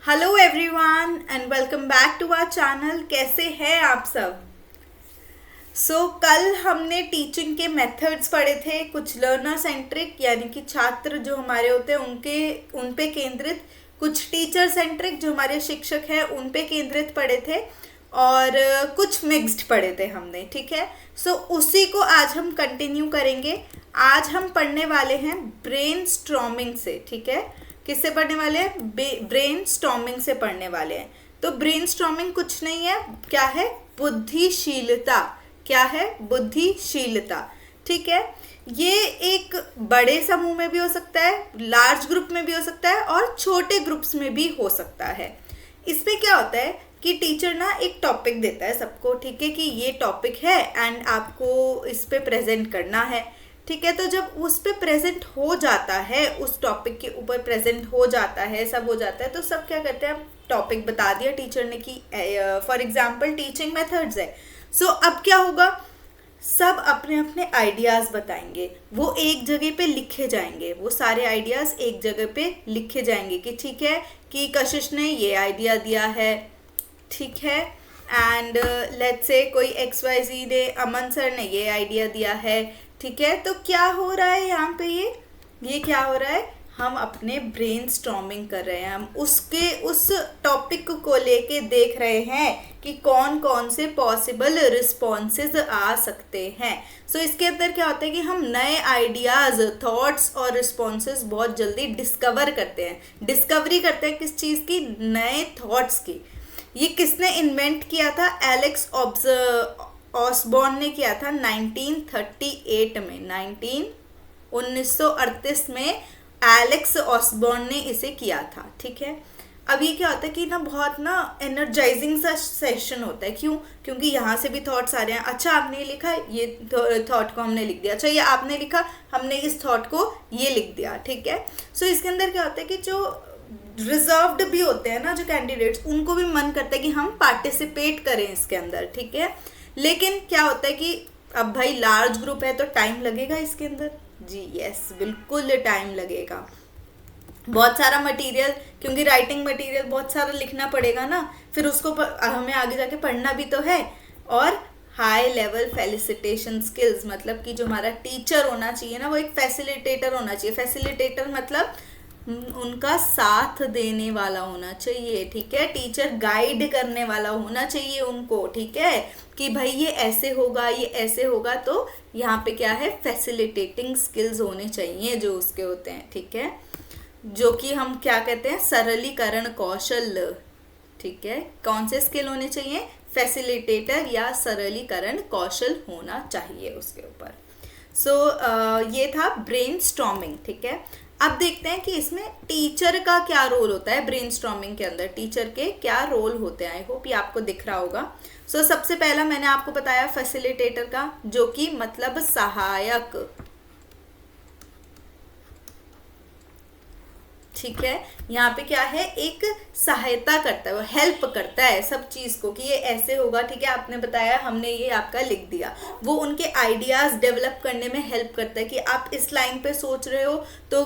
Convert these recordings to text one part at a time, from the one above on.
Hello everyone and welcome back to our channel. कैसे हैं आप सब? कल हमने टीचिंग के मेथड्स पढ़े थे, कुछ लर्नर सेंट्रिक यानी कि छात्र जो हमारे होते हैं उन पे केंद्रित, कुछ टीचर सेंट्रिक जो हमारे शिक्षक हैं उन पे केंद्रित पढ़े थे, और कुछ मिक्स्ड पढ़े थे हमने। ठीक है, उसी को आज हम कंटिन्यू करेंगे। आज हम पढ़ने वाले हैं ब्रेन स्ट्रॉमिंग से। ठीक है, किससे पढ़ने वाले हैं? ब्रेन स्टॉर्मिंग से पढ़ने वाले हैं। तो ब्रेन स्टॉर्मिंग कुछ नहीं है, क्या है? बुद्धिशीलता। क्या है? बुद्धिशीलता। ठीक है, ये एक बड़े समूह में भी हो सकता है, लार्ज ग्रुप में भी हो सकता है, और छोटे ग्रुप्स में भी हो सकता है। इसमें क्या होता है कि टीचर ना एक टॉपिक देता है सबको, ठीक है, कि ये टॉपिक है एंड आपको इस पे प्रेजेंट करना है। ठीक है, तो जब उस पे प्रेजेंट हो जाता है, उस टॉपिक के ऊपर प्रेजेंट हो जाता है, सब हो जाता है, तो सब क्या करते हैं? टॉपिक बता दिया टीचर ने कि फॉर एग्जाम्पल टीचिंग मेथड्स है। अब क्या होगा? सब अपने अपने आइडियाज़ बताएंगे, वो एक जगह पे लिखे जाएंगे, वो सारे आइडियाज़ एक जगह पे लिखे जाएंगे कि ठीक है कि कशिश ने ये आइडिया दिया है, ठीक है, एंड लेट्स से कोई XYZ ने, अमन सर ने ये आइडिया दिया है। ठीक है, तो क्या हो रहा है यहाँ पे? ये क्या हो रहा है? हम अपने ब्रेन स्टॉर्मिंग कर रहे हैं, हम उस टॉपिक को लेके देख रहे हैं कि कौन कौन से पॉसिबल रिस्पॉन्सेज आ सकते हैं। इसके अंदर क्या होता है कि हम नए आइडियाज़, थॉट्स और रिस्पॉन्सेज बहुत जल्दी डिस्कवरी करते हैं। किस चीज़ की? नए थॉट्स की। ये किसने इन्वेंट किया था? एलेक्स ऑसबॉर्न ने किया था 1938 में। 1938 में एलेक्स ऑसबॉर्न ने इसे किया था। ठीक है, अब ये क्या होता है कि ना बहुत ना एनर्जाइजिंग सा सेशन होता है। क्यों? क्योंकि यहाँ से भी थॉट्स आ रहे हैं। अच्छा, आपने लिखा, ये थॉट को हमने लिख दिया। अच्छा, ये आपने लिखा, हमने इस थॉट को ये लिख दिया। ठीक है, इसके अंदर क्या होता है कि जो रिजर्व्ड भी होते हैं ना, जो कैंडिडेट्स, उनको भी मन करता है कि हम पार्टिसिपेट करें इसके अंदर। ठीक है, लेकिन क्या होता है कि अब भाई लार्ज ग्रुप है तो टाइम लगेगा इसके अंदर। जी यस, बिल्कुल टाइम लगेगा, बहुत सारा मटेरियल, क्योंकि राइटिंग मटेरियल बहुत सारा लिखना पड़ेगा ना, फिर उसको हमें आगे जाके पढ़ना भी तो है। और हाई लेवल फैसिलिटेशन स्किल्स, मतलब कि जो हमारा टीचर होना चाहिए ना, वो एक फैसिलिटेटर होना चाहिए। फैसिलिटेटर मतलब उनका साथ देने वाला होना चाहिए। ठीक है, टीचर गाइड करने वाला होना चाहिए उनको। ठीक है, कि भाई ये ऐसे होगा, ये ऐसे होगा, तो यहाँ पे क्या है? फैसिलिटेटिंग स्किल्स होने चाहिए जो उसके होते हैं। ठीक है, जो कि हम क्या कहते हैं? सरलीकरण कौशल। ठीक है, कौन से स्किल होने चाहिए? फैसिलिटेटर या सरलीकरण कौशल होना चाहिए उसके ऊपर। ये था ब्रेन स्टॉर्मिंग। ठीक है, अब देखते हैं कि इसमें टीचर का क्या रोल होता है। ब्रेन स्टॉर्मिंग के अंदर टीचर के क्या रोल होते हैं, आई होप ये आपको दिख रहा होगा। सबसे पहला मैंने आपको बताया फैसिलिटेटर का, जो कि मतलब सहायक। ठीक है, यहाँ पे क्या है? एक सहायता करता है, वो हेल्प करता है सब चीज़ को कि ये ऐसे होगा। ठीक है, आपने बताया, हमने ये आपका लिख दिया। वो उनके आइडियाज़ डेवलप करने में हेल्प करता है कि आप इस लाइन पे सोच रहे हो, तो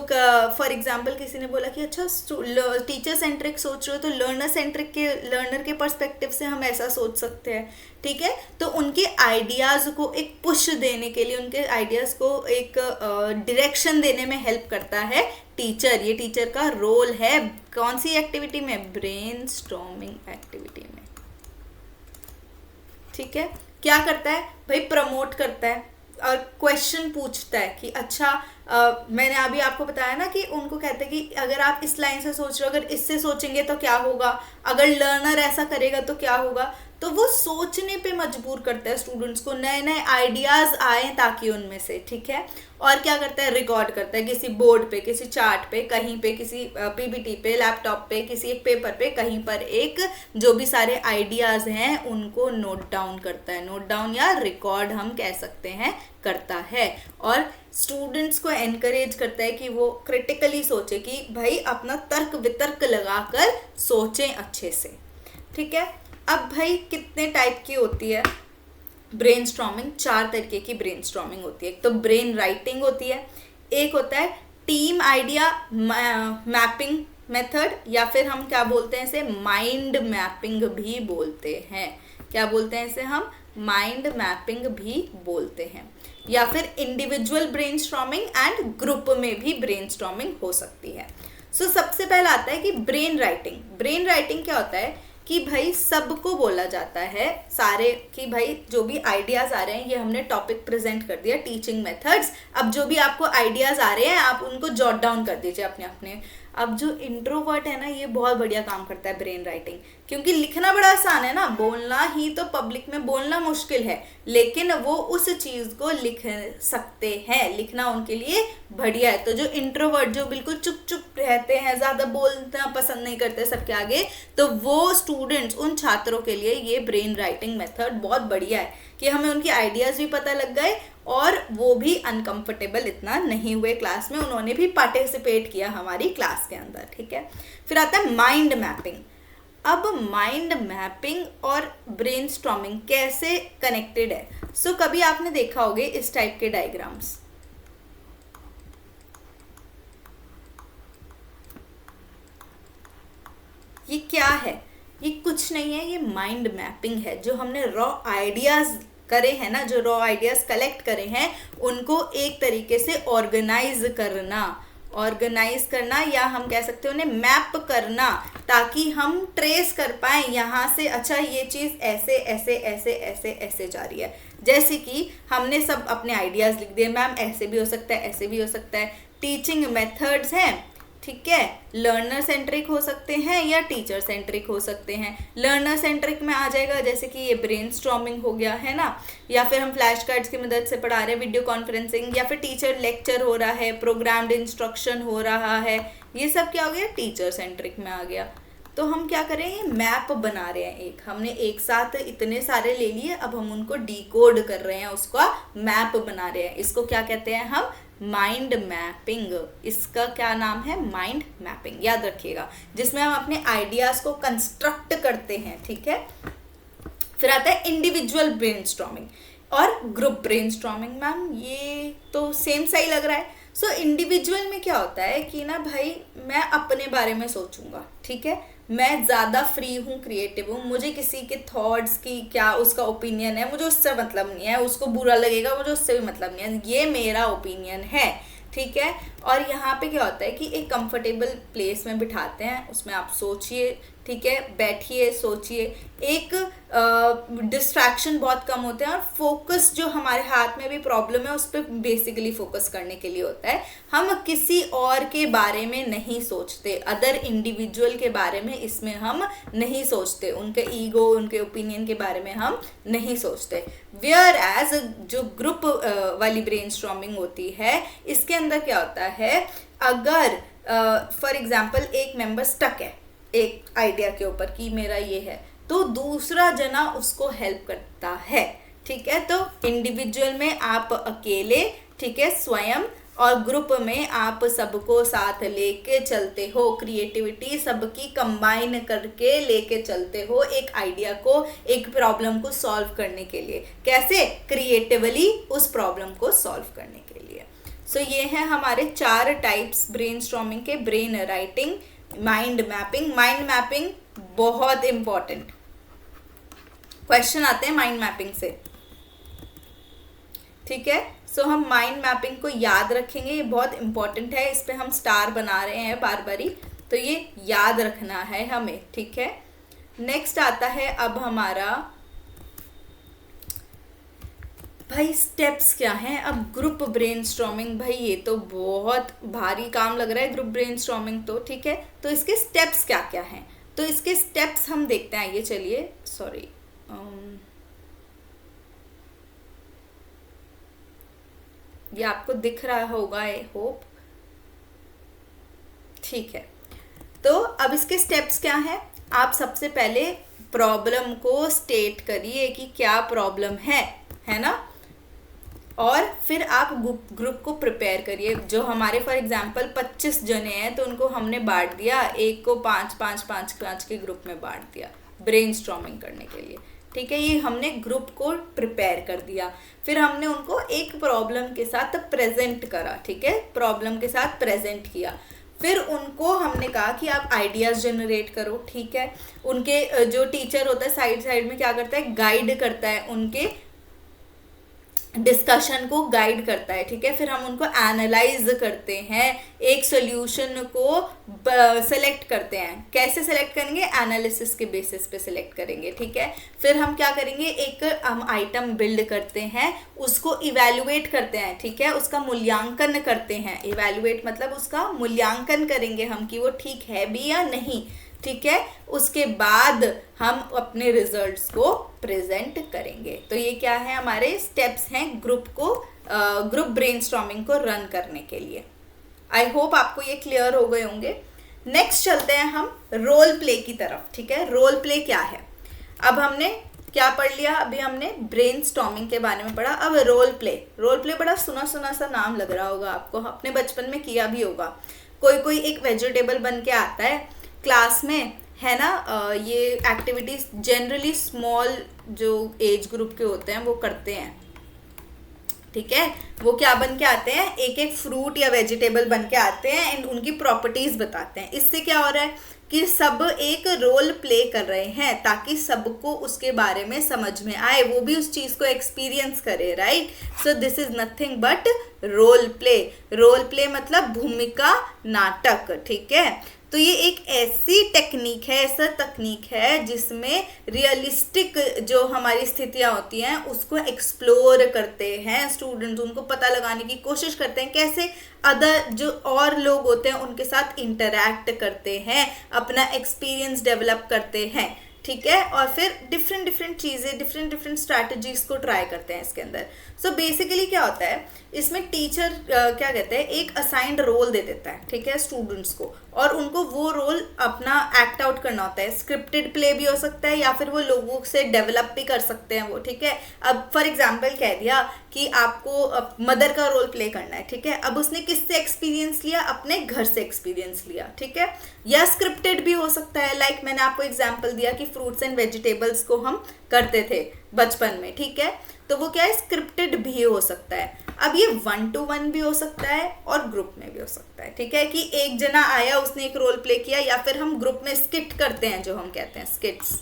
फॉर एग्जांपल किसी ने बोला कि अच्छा टीचर सेंट्रिक सोच रहे हो, तो लर्नर के पर्सपेक्टिव से हम ऐसा सोच सकते हैं। ठीक है, तो उनके आइडियाज़ को एक पुश देने के लिए, उनके आइडियाज़ को एक डायरेक्शन देने में हेल्प करता है टीचर। ये टीचर का रोल है। कौन सी एक्टिविटी में? ब्रेन स्टॉर्मिंग एक्टिविटी में। ठीक है, क्या करता है भाई? प्रमोट करता है और क्वेश्चन पूछता है कि अच्छा, मैंने अभी आपको बताया ना कि उनको कहते हैं कि अगर आप इस लाइन से सोच रहे हो, अगर इससे सोचेंगे तो क्या होगा, अगर लर्नर ऐसा करेगा तो क्या होगा। तो वो सोचने पे मजबूर करता है स्टूडेंट्स को, नए नए आइडियाज़ आए ताकि उनमें से। ठीक है, और क्या करता है? रिकॉर्ड करता है किसी बोर्ड पे, किसी चार्ट पे, कहीं पे, किसी PPT पे, लैपटॉप पे, किसी एक पेपर पे, कहीं पर एक जो भी सारे आइडियाज़ हैं उनको नोट डाउन करता है। नोट डाउन या रिकॉर्ड हम कह सकते हैं, करता है। और स्टूडेंट्स को एनकरेज करता है कि वो क्रिटिकली सोचे, कि भाई अपना तर्क वितर्क लगाकर सोचें अच्छे से। ठीक है, अब भाई कितने टाइप की होती है ब्रेन स्टॉर्मिंग? 4 तरीके की ब्रेन स्टॉर्मिंग होती है। एक तो ब्रेन राइटिंग होती है, एक होता है टीम आइडिया मैपिंग, मेथड, या फिर हम क्या बोलते हैं इसे, माइंड मैपिंग भी बोलते हैं। क्या बोलते हैं इसे हम, माइंड मैपिंग भी बोलते हैं। या फिर इंडिविजुअल ब्रेनस्टॉर्मिंग एंड ग्रुप में भी ब्रेनस्टॉर्मिंग हो सकती है। सो सबसे पहला आता है कि ब्रेन राइटिंग। ब्रेन राइटिंग क्या होता है कि भाई सबको बोला जाता है सारे, कि भाई जो भी आइडियाज आ रहे हैं, ये हमने टॉपिक प्रेजेंट कर दिया टीचिंग मेथड्स, अब जो भी आपको आइडियाज आ रहे हैं आप उनको जॉट डाउन कर दीजिए अपने अपने। अब जो इंट्रोवर्ट है ना, ये बहुत बढ़िया काम करता है ब्रेन राइटिंग, क्योंकि लिखना बड़ा आसान है ना, बोलना ही तो पब्लिक में बोलना मुश्किल है, लेकिन वो उस चीज को लिख सकते हैं, लिखना उनके लिए बढ़िया है। तो जो इंट्रोवर्ट, जो बिल्कुल चुप चुप रहते हैं, ज्यादा बोलना पसंद नहीं करते सबके आगे, तो वो स्टूडेंट्स, उन छात्रों के लिए ये ब्रेन राइटिंग मेथड बहुत बढ़िया है कि हमें उनके आइडियाज भी पता लग गए और वो भी अनकंफर्टेबल इतना नहीं हुए क्लास में, उन्होंने भी पार्टिसिपेट किया हमारी क्लास के अंदर। ठीक है, फिर आता है माइंड मैपिंग। अब माइंड मैपिंग और ब्रेनस्टॉर्मिंग कैसे कनेक्टेड है? सो कभी आपने देखा होगा इस टाइप के डायग्राम्स, ये क्या है? ये कुछ नहीं है, ये माइंड मैपिंग है। जो हमने रॉ आइडियाज करे हैं ना, जो रॉ आइडियाज कलेक्ट करे हैं, उनको एक तरीके से ऑर्गेनाइज करना, या हम कह सकते हैं उन्हें मैप करना, ताकि हम ट्रेस कर पाए यहाँ से, अच्छा ये चीज़ ऐसे ऐसे ऐसे ऐसे ऐसे जा रही है। जैसे कि हमने सब अपने आइडियाज लिख दिए, मैम ऐसे भी हो सकता है, ऐसे भी हो सकता है। टीचिंग मेथड्स हैं, ठीक है, लर्नर सेंट्रिक हो सकते हैं या टीचर सेंट्रिक हो सकते हैं। लर्नर सेंट्रिक में आ जाएगा जैसे कि ये ब्रेनस्टॉर्मिंग हो गया है ना, या फिर हम फ्लैश कार्ड्स की मदद से पढ़ा रहे हैं, वीडियो कॉन्फ्रेंसिंग, या फिर टीचर लेक्चर हो रहा है, प्रोग्राम्ड इंस्ट्रक्शन हो रहा है, ये सब क्या हो गया, टीचर सेंट्रिक में आ गया। तो हम क्या करेंगे, मैप बना रहे हैं, एक हमने एक साथ इतने सारे ले लिए, अब हम उनको डिकोड कर रहे हैं, उसका मैप बना रहे हैं। इसको क्या कहते हैं हम, माइंड मैपिंग। इसका क्या नाम है, माइंड मैपिंग, याद रखिएगा, जिसमें हम अपने आइडियाज को कंस्ट्रक्ट करते हैं। ठीक है, फिर आता है इंडिविजुअल ब्रेनस्टॉर्मिंग और ग्रुप ब्रेनस्टॉर्मिंग। मैम ये तो सेम सा ही लग रहा है। सो इंडिविजुअल में क्या होता है कि ना भाई, मैं अपने बारे में सोचूंगा, ठीक है, मैं ज़्यादा फ्री हूँ, क्रिएटिव हूँ, मुझे किसी के थॉट्स की क्या उसका ओपिनियन है, मुझे उससे मतलब नहीं है, उसको बुरा लगेगा, मुझे उससे भी मतलब नहीं है, ये मेरा ओपिनियन है। ठीक है, और यहाँ पे क्या होता है कि एक कंफर्टेबल प्लेस में बिठाते हैं, उसमें आप सोचिए, ठीक है, बैठिए, सोचिए, एक डिस्ट्रैक्शन बहुत कम होते हैं, और फोकस जो हमारे हाथ में भी प्रॉब्लम है उस पर बेसिकली फोकस करने के लिए होता है। हम किसी और के बारे में नहीं सोचते, अदर इंडिविजुअल के बारे में इसमें हम नहीं सोचते, उनके ईगो, उनके ओपिनियन के बारे में हम नहीं सोचते। वेयर एज जो ग्रुप वाली ब्रेनस्टॉर्मिंग होती है, इसके अंदर क्या होता है, अगर फॉर एग्जाम्पल एक मेंबर स्टक है एक आइडिया के ऊपर कि मेरा ये है, तो दूसरा जना उसको हेल्प करता है। ठीक है, तो इंडिविजुअल में आप अकेले, ठीक है, स्वयं, और ग्रुप में आप सबको साथ लेके चलते हो, क्रिएटिविटी सबकी कंबाइन करके लेके चलते हो एक आइडिया को, एक प्रॉब्लम को सॉल्व करने के लिए। कैसे, क्रिएटिवली उस प्रॉब्लम को सॉल्व करने के लिए। सो ये हैं हमारे 4 टाइप्स ब्रेनस्टॉर्मिंग के, brain writing, mind mapping. Mind mapping बहुत इंपॉर्टेंट क्वेश्चन आते हैं माइंड मैपिंग से। ठीक है, सो हम माइंड मैपिंग को याद रखेंगे, ये बहुत इंपॉर्टेंट है, इस पे हम स्टार बना रहे हैं बार बारी, तो ये याद रखना है हमें। ठीक है, नेक्स्ट आता है अब हमारा भाई स्टेप्स क्या हैं। अब ग्रुप ब्रेनस्टॉर्मिंग, भाई ये तो बहुत भारी काम लग रहा है ग्रुप ब्रेनस्टॉर्मिंग तो, ठीक है, तो इसके स्टेप्स क्या क्या हैं, तो इसके स्टेप्स हम देखते हैं। ये चलिए, सॉरी, ये आपको दिख रहा होगा, आई होप, ठीक है। तो अब इसके स्टेप्स क्या हैं, आप सबसे पहले प्रॉब्लम को स्टेट करिए कि क्या प्रॉब्लम है ना, और फिर आप ग्रुप को प्रिपेयर करिए। जो हमारे फॉर एग्जांपल 25 जने हैं, तो उनको हमने बांट दिया, एक को 5-5-5-5 के ग्रुप में बांट दिया ब्रेनस्टॉर्मिंग करने के लिए। ठीक है, ये हमने ग्रुप को प्रिपेयर कर दिया। फिर हमने उनको एक प्रॉब्लम के साथ प्रेजेंट करा, ठीक है, प्रॉब्लम के साथ प्रेजेंट किया। फिर उनको हमने कहा कि आप आइडियाज़ जनरेट करो, ठीक है। उनके जो टीचर होता है साइड साइड में क्या करता है, गाइड करता है, उनके डिस्कशन को गाइड करता है, ठीक है। फिर हम उनको एनालाइज करते हैं, एक सॉल्यूशन को सेलेक्ट करते हैं। कैसे सेलेक्ट करेंगे, एनालिसिस के बेसिस पे सेलेक्ट करेंगे, ठीक है। फिर हम क्या करेंगे, एक हम आइटम बिल्ड करते हैं, उसको इवेल्युएट करते हैं, ठीक है, उसका मूल्यांकन करते हैं। इवेल्युएट मतलब उसका मूल्यांकन करेंगे हम कि वो ठीक है भी या नहीं, ठीक है। उसके बाद हम अपने रिजल्ट्स को प्रेजेंट करेंगे। तो ये क्या है, हमारे स्टेप्स हैं ग्रुप ब्रेनस्टॉर्मिंग को रन करने के लिए। आई होप आपको ये क्लियर हो गए होंगे। नेक्स्ट चलते हैं हम रोल प्ले की तरफ, ठीक है। रोल प्ले क्या है, अब हमने क्या पढ़ लिया, अभी हमने ब्रेनस्टॉर्मिंग के बारे में पढ़ा। अब रोल प्ले बड़ा सुना सुना सा नाम लग रहा होगा आपको, अपने बचपन में किया भी होगा। कोई एक वेजिटेबल बन के आता है क्लास में, है ना। ये एक्टिविटीज जनरली स्मॉल जो एज ग्रुप के होते हैं वो करते हैं, ठीक है। वो क्या बन के आते हैं, एक एक फ्रूट या वेजिटेबल बन के आते हैं एंड उनकी प्रॉपर्टीज बताते हैं। इससे क्या हो रहा है कि सब एक रोल प्ले कर रहे हैं ताकि सबको उसके बारे में समझ में आए, वो भी उस चीज को एक्सपीरियंस करे, right. So this is nothing but role play मतलब भूमिका नाटक, ठीक है। तो ये एक ऐसी तकनीक है जिसमें रियलिस्टिक जो हमारी स्थितियां होती हैं उसको एक्सप्लोर करते हैं स्टूडेंट्स, उनको पता लगाने की कोशिश करते हैं, कैसे अदर जो और लोग होते हैं उनके साथ इंटरैक्ट करते हैं, अपना एक्सपीरियंस डेवलप करते हैं, ठीक है। और फिर डिफरेंट चीज़ें, डिफरेंट स्ट्रैटेजीज को ट्राई करते हैं इसके अंदर। सो बेसिकली क्या होता है, इसमें टीचर क्या कहते हैं, एक असाइंड रोल दे देता है, ठीक है, स्टूडेंट्स को, और उनको वो रोल अपना एक्ट आउट करना होता है। स्क्रिप्टेड प्ले भी हो सकता है या फिर वो लोगों से डेवलप भी कर सकते हैं वो, ठीक है। अब फॉर एग्जाम्पल कह दिया कि आपको मदर का रोल प्ले करना है, ठीक है। अब उसने किससे एक्सपीरियंस लिया, अपने घर से एक्सपीरियंस लिया, ठीक है। या स्क्रिप्टेड भी हो सकता है, लाइक मैंने आपको एग्जाम्पल दिया कि फ्रूट्स एंड वेजिटेबल्स को हम करते थे बचपन में, ठीक है। तो वो क्या है, स्क्रिप्टेड भी हो सकता है। अब ये 1-to-1 भी हो सकता है और ग्रुप में भी हो सकता है, ठीक है, कि एक जना आया उसने एक रोल प्ले किया, या फिर हम ग्रुप में स्किट करते हैं, जो हम कहते हैं स्किट्स,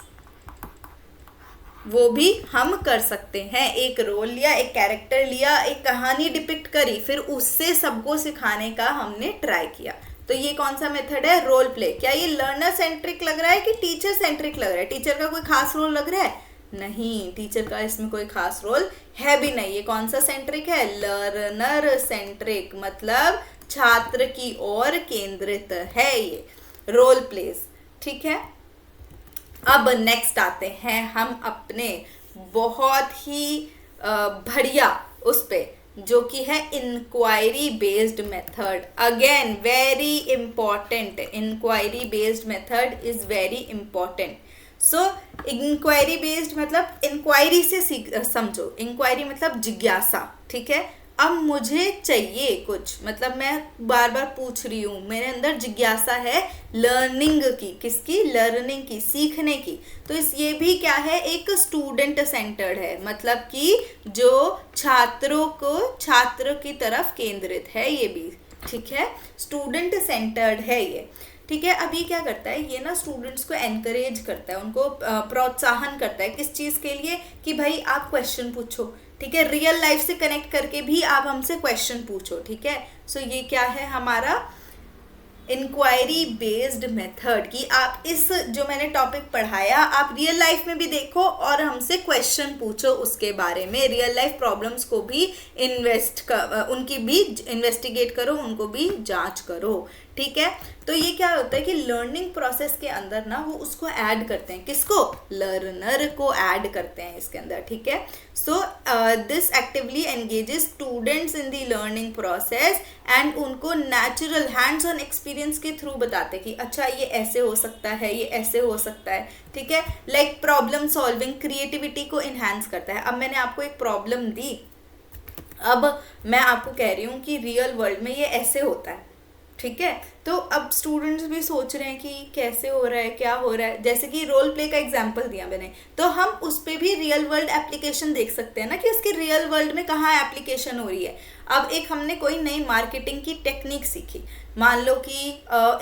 वो भी हम कर सकते हैं। एक रोल लिया, एक कैरेक्टर लिया, एक कहानी डिपिक्ट करी, फिर उससे सबको सिखाने का हमने ट्राई किया। तो ये कौन सा मेथड है, रोल प्ले। क्या ये लर्नर सेंट्रिक लग रहा है कि टीचर सेंट्रिक लग रहा है, टीचर का कोई खास रोल लग रहा है, नहीं, टीचर का इसमें कोई खास रोल है भी नहीं। ये कौन सा सेंट्रिक है, लर्नर सेंट्रिक, मतलब छात्र की ओर केंद्रित है ये रोल प्लेस, ठीक है। अब नेक्स्ट आते हैं हम अपने बहुत ही बढ़िया उस पे, जो कि है inquiry based method. Again very important, inquiry based method is very important. So inquiry based मतलब इंक्वायरी से समझो, इंक्वायरी मतलब जिज्ञासा, ठीक है। अब मुझे चाहिए कुछ, मतलब मैं बार बार पूछ रही हूँ, मेरे अंदर जिज्ञासा है लर्निंग की, किसकी, लर्निंग की, सीखने की। तो ये भी क्या है, एक स्टूडेंट सेंटर्ड है, मतलब कि जो छात्र की तरफ केंद्रित है, ये भी, ठीक है, स्टूडेंट सेंटर्ड है ये, ठीक है। अब ये क्या करता है, ये ना स्टूडेंट्स को एनकरेज करता है, उनको प्रोत्साहन करता है, किस चीज़ के लिए, कि भाई आप क्वेश्चन पूछो, ठीक है, रियल लाइफ से कनेक्ट करके भी आप हमसे क्वेश्चन पूछो, ठीक है। सो ये क्या है हमारा इंक्वायरी बेस्ड मेथड, कि आप इस जो मैंने टॉपिक पढ़ाया आप रियल लाइफ में भी देखो और हमसे क्वेश्चन पूछो उसके बारे में, रियल लाइफ प्रॉब्लम्स को भी उनकी भी इन्वेस्टिगेट करो, उनको भी जांच करो, ठीक है। तो ये क्या होता है कि लर्निंग प्रोसेस के अंदर ना वो उसको ऐड करते हैं, किसको, लर्नर को ऐड करते हैं इसके अंदर, ठीक है। So this actively engages students in the learning process and उनको नेचुरल हैंड्स ऑन एक्सपीरियंस के थ्रू बताते हैं कि अच्छा ये ऐसे हो सकता है, ये ऐसे हो सकता है, ठीक है। लाइक प्रॉब्लम सॉल्विंग क्रिएटिविटी को इन्हांस करता है। अब मैंने आपको एक प्रॉब्लम दी, अब मैं आपको कह रही हूँ कि रियल वर्ल्ड में ये ऐसे होता है, ठीक है, तो अब स्टूडेंट्स भी सोच रहे हैं कि कैसे हो रहा है, क्या हो रहा है। जैसे कि रोल प्ले का एग्जांपल दिया मैंने, तो हम उस पर भी रियल वर्ल्ड एप्लीकेशन देख सकते हैं ना, कि उसके रियल वर्ल्ड में कहाँ एप्लीकेशन हो रही है। अब एक हमने कोई नई मार्केटिंग की टेक्निक सीखी, मान लो कि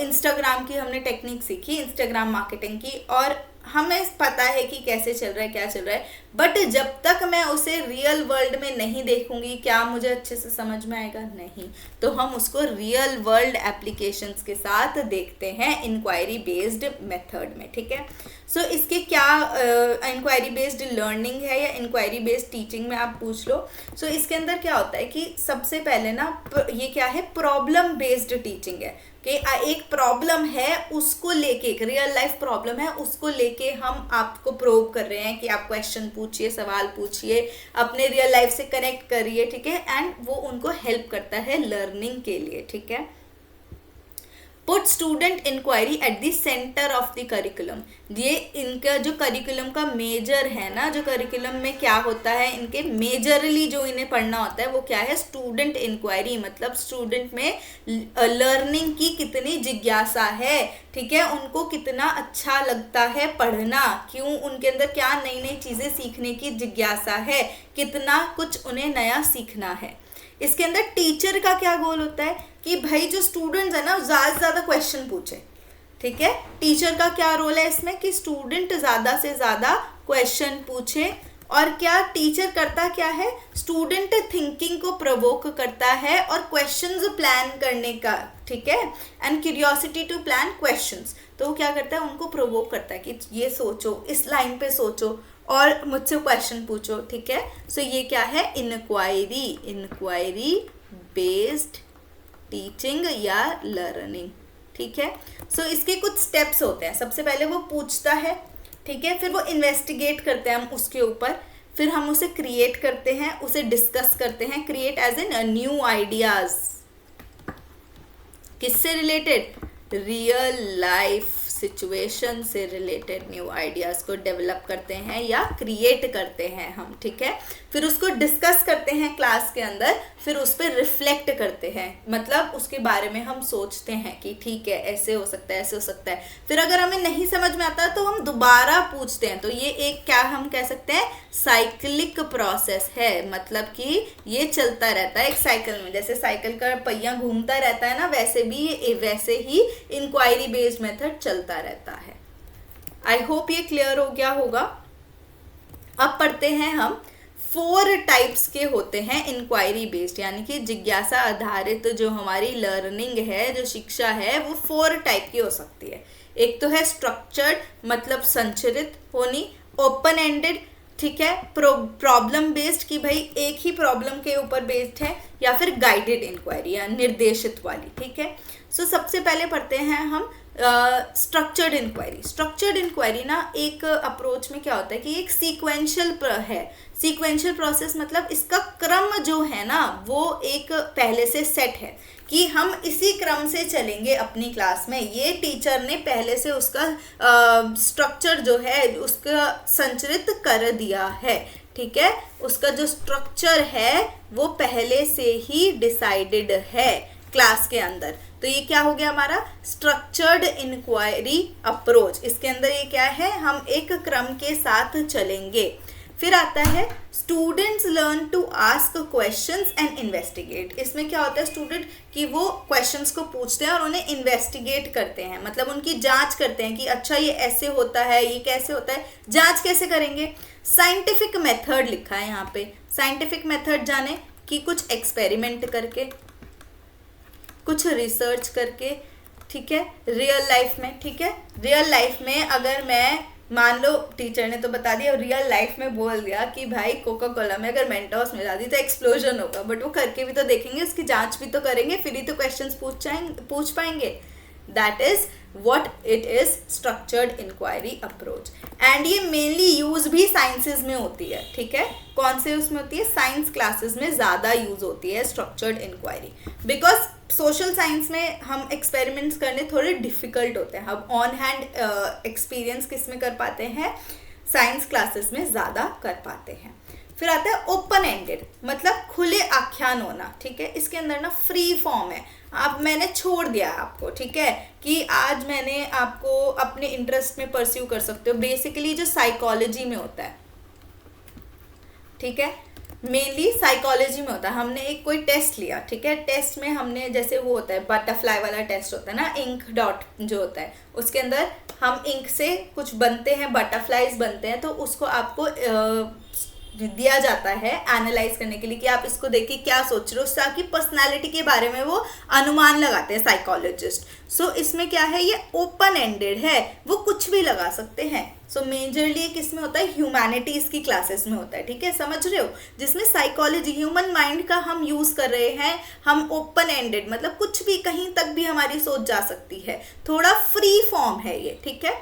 इंस्टाग्राम की हमने टेक्निक सीखी, इंस्टाग्राम मार्केटिंग की, और हमें पता है कि कैसे चल रहा है, क्या चल रहा है, बट जब तक मैं उसे रियल वर्ल्ड में नहीं देखूंगी, क्या मुझे अच्छे से समझ में आएगा? नहीं। तो हम उसको रियल वर्ल्ड एप्लीकेशंस के साथ देखते हैं इंक्वायरी बेस्ड मेथड में, ठीक है। सो इसके क्या इंक्वायरी बेस्ड लर्निंग है या इंक्वायरी बेस्ड टीचिंग में आप पूछ लो। सो इसके अंदर क्या होता है कि सबसे पहले ना ये क्या है, प्रॉब्लम बेस्ड टीचिंग है, कि एक प्रॉब्लम है उसको लेके, एक रियल लाइफ प्रॉब्लम है उसको लेके हम आपको प्रोव कर रहे हैं कि आप क्वेश्चन पूछिए, सवाल पूछिए, अपने रियल लाइफ से कनेक्ट करिए, ठीक है। एंड वो उनको हेल्प करता है लर्निंग के लिए, ठीक है। Put student inquiry at the center of the curriculum. ये इनका जो करिकुलम का मेजर है ना, जो करिकुलम में क्या होता है, इनके मेजरली जो इन्हें पढ़ना होता है वो क्या है, स्टूडेंट इंक्वायरी। मतलब स्टूडेंट में लर्निंग की कितनी जिज्ञासा है, ठीक है, उनको कितना अच्छा लगता है पढ़ना, क्यों, उनके अंदर क्या नई नई चीज़ें सीखने की जिज्ञासा है, कितना कुछ उन्हें नया सीखना है। इसके अंदर टीचर का क्या गोल होता है कि भाई जो स्टूडेंट्स है ना ज़्यादा से ज़्यादा क्वेश्चन पूछे, ठीक है। टीचर का क्या रोल है इसमें कि स्टूडेंट ज़्यादा से ज़्यादा क्वेश्चन पूछे, और क्या टीचर करता क्या है, स्टूडेंट थिंकिंग को प्रोवोक करता है और क्वेश्चंस प्लान करने का, ठीक है, and curiosity to plan questions. तो वो क्या करता है, उनको प्रोवोक करता है कि ये सोचो, इस लाइन पे सोचो और मुझसे क्वेश्चन पूछो, ठीक है। सो ये क्या है, इंक्वायरी बेस्ड टीचिंग या लर्निंग, ठीक है। सो इसके कुछ स्टेप्स होते हैं। सबसे पहले वो पूछता है, ठीक है, फिर वो इन्वेस्टिगेट करते हैं हम उसके ऊपर, फिर हम उसे क्रिएट करते हैं, उसे डिस्कस करते हैं, create as in new ideas, किससे रिलेटेड, रियल लाइफ सिचुएशन से रिलेटेड न्यू आइडियाज को डेवलप करते हैं या क्रिएट करते हैं हम, ठीक है। फिर उसको डिस्कस करते हैं क्लास के अंदर, फिर उस पर रिफ्लेक्ट करते हैं, मतलब उसके बारे में हम सोचते हैं कि ठीक है ऐसे हो सकता है, ऐसे हो सकता है। फिर अगर हमें नहीं समझ में आता तो हम दोबारा पूछते हैं। तो ये एक क्या हम कह सकते हैं, साइक्लिक प्रोसेस है, मतलब कि ये चलता रहता है एक साइकिल में, जैसे साइकिल का पहिया घूमता रहता है ना, वैसे भी वैसे ही इंक्वायरी बेस्ड मेथड चलता रहता है। आई होप ये क्लियर हो गया होगा। अब पढ़ते हैं हम 4 टाइप्स के होते हैं इंक्वायरी बेस्ड, यानी कि जिज्ञासा आधारित जो हमारी लर्निंग है, जो शिक्षा है, वो 4 टाइप की हो सकती है। एक तो है स्ट्रक्चर्ड, मतलब संरचित होनी, ओपन एंडेड, ठीक है, प्रॉब्लम बेस्ड कि भाई एक ही प्रॉब्लम के ऊपर बेस्ड है, या फिर गाइडेड इंक्वायरी या निर्देशित वाली, ठीक है। सो सबसे पहले पढ़ते हैं हम स्ट्रक्चर्ड इंक्वायरी। स्ट्रक्चर्ड इंक्वायरी ना एक अप्रोच में क्या होता है कि एक सीक्वेंशियल है, सीक्वेंशियल प्रोसेस, मतलब इसका क्रम जो है ना वो एक पहले से सेट है कि हम इसी क्रम से चलेंगे अपनी क्लास में। ये टीचर ने पहले से उसका स्ट्रक्चर जो है उसका संरचित कर दिया है, ठीक है, उसका जो स्ट्रक्चर है वो पहले से ही डिसाइडेड है क्लास के अंदर। तो ये क्या हो गया हमारा स्ट्रक्चर्ड इंक्वायरी अप्रोच। इसके अंदर ये क्या है, हम एक क्रम के साथ चलेंगे। फिर आता है students learn to ask questions and investigate. इसमें क्या होता है, स्टूडेंट कि वो क्वेश्चंस को पूछते हैं और उन्हें इन्वेस्टिगेट करते हैं, मतलब उनकी जांच करते हैं कि अच्छा ये ऐसे होता है, ये कैसे होता है। जांच कैसे करेंगे, साइंटिफिक मेथड लिखा है यहाँ पे। साइंटिफिक मेथड जाने कि कुछ एक्सपेरिमेंट करके, कुछ रिसर्च करके, ठीक है, रियल लाइफ में, ठीक है। रियल लाइफ में अगर मैं मान लो टीचर ने तो बता दिया, रियल लाइफ में बोल दिया कि भाई कोका कोला में अगर मेंटोस मिला दी तो एक्सप्लोजन होगा, बट वो करके भी तो देखेंगे, उसकी जांच भी तो करेंगे, फिर ही तो क्वेश्चंस पूछ पाएंगे। That is what it is structured inquiry approach। And ये मेनली यूज भी साइंसेज में होती है, ठीक है। कौन से उसमें होती है, साइंस क्लासेस में ज़्यादा यूज होती है structured inquiry, because social science में हम एक्सपेरिमेंट्स करने थोड़े डिफिकल्ट होते हैं। हम ऑन हैंड एक्सपीरियंस किस में कर पाते हैं, साइंस क्लासेस में ज़्यादा कर पाते हैं। फिर आता है ओपन एंडेड, मतलब खुले आख्यान होना, ठीक है। इसके अंदर ना फ्री फॉर्म है, अब मैंने छोड़ दिया आपको, ठीक है, कि आज मैंने आपको अपने इंटरेस्ट में परस्यू कर सकते हो, बेसिकली जो साइकोलॉजी में होता है, ठीक है, मेनली साइकोलॉजी में होता है। हमने एक कोई टेस्ट लिया, ठीक है, टेस्ट में हमने जैसे वो होता है बटरफ्लाई वाला टेस्ट होता है ना, इंक डॉट जो होता है, उसके अंदर हम इंक से कुछ बनते हैं, बटरफ्लाईज बनते हैं, तो उसको आपको दिया जाता है एनालाइज करने के लिए कि आप इसको देख के क्या सोच रहे हो, ताकि पर्सनालिटी के बारे में वो अनुमान लगाते हैं साइकोलॉजिस्ट। सो इसमें क्या है, ये ओपन एंडेड है, वो कुछ भी लगा सकते हैं। सो मेजरली किस में होता है, ह्यूमैनिटीज की क्लासेस में होता है, ठीक है, समझ रहे हो, जिसमें साइकोलॉजी ह्यूमन माइंड का हम यूज कर रहे हैं, हम ओपन एंडेड मतलब कुछ भी कहीं तक भी हमारी सोच जा सकती है, थोड़ा फ्री फॉर्म है ये, ठीक है।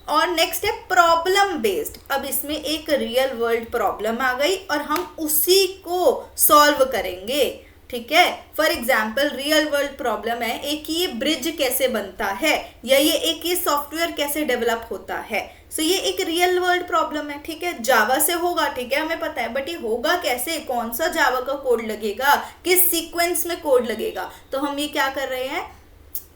और नेक्स्ट है प्रॉब्लम बेस्ड। अब इसमें एक रियल वर्ल्ड प्रॉब्लम आ गई और हम उसी को सॉल्व करेंगे, ठीक है। For example real world problem है एक, ये ब्रिज कैसे बनता है, या ये सॉफ्टवेयर कैसे डेवलप होता है। सो ये एक रियल वर्ल्ड प्रॉब्लम है, ठीक है, जावा से होगा, ठीक है, हमें पता है, बट ये होगा कैसे, कौन सा जावा का कोड लगेगा, किस सीक्वेंस में कोड लगेगा। तो हम ये क्या कर रहे हैं,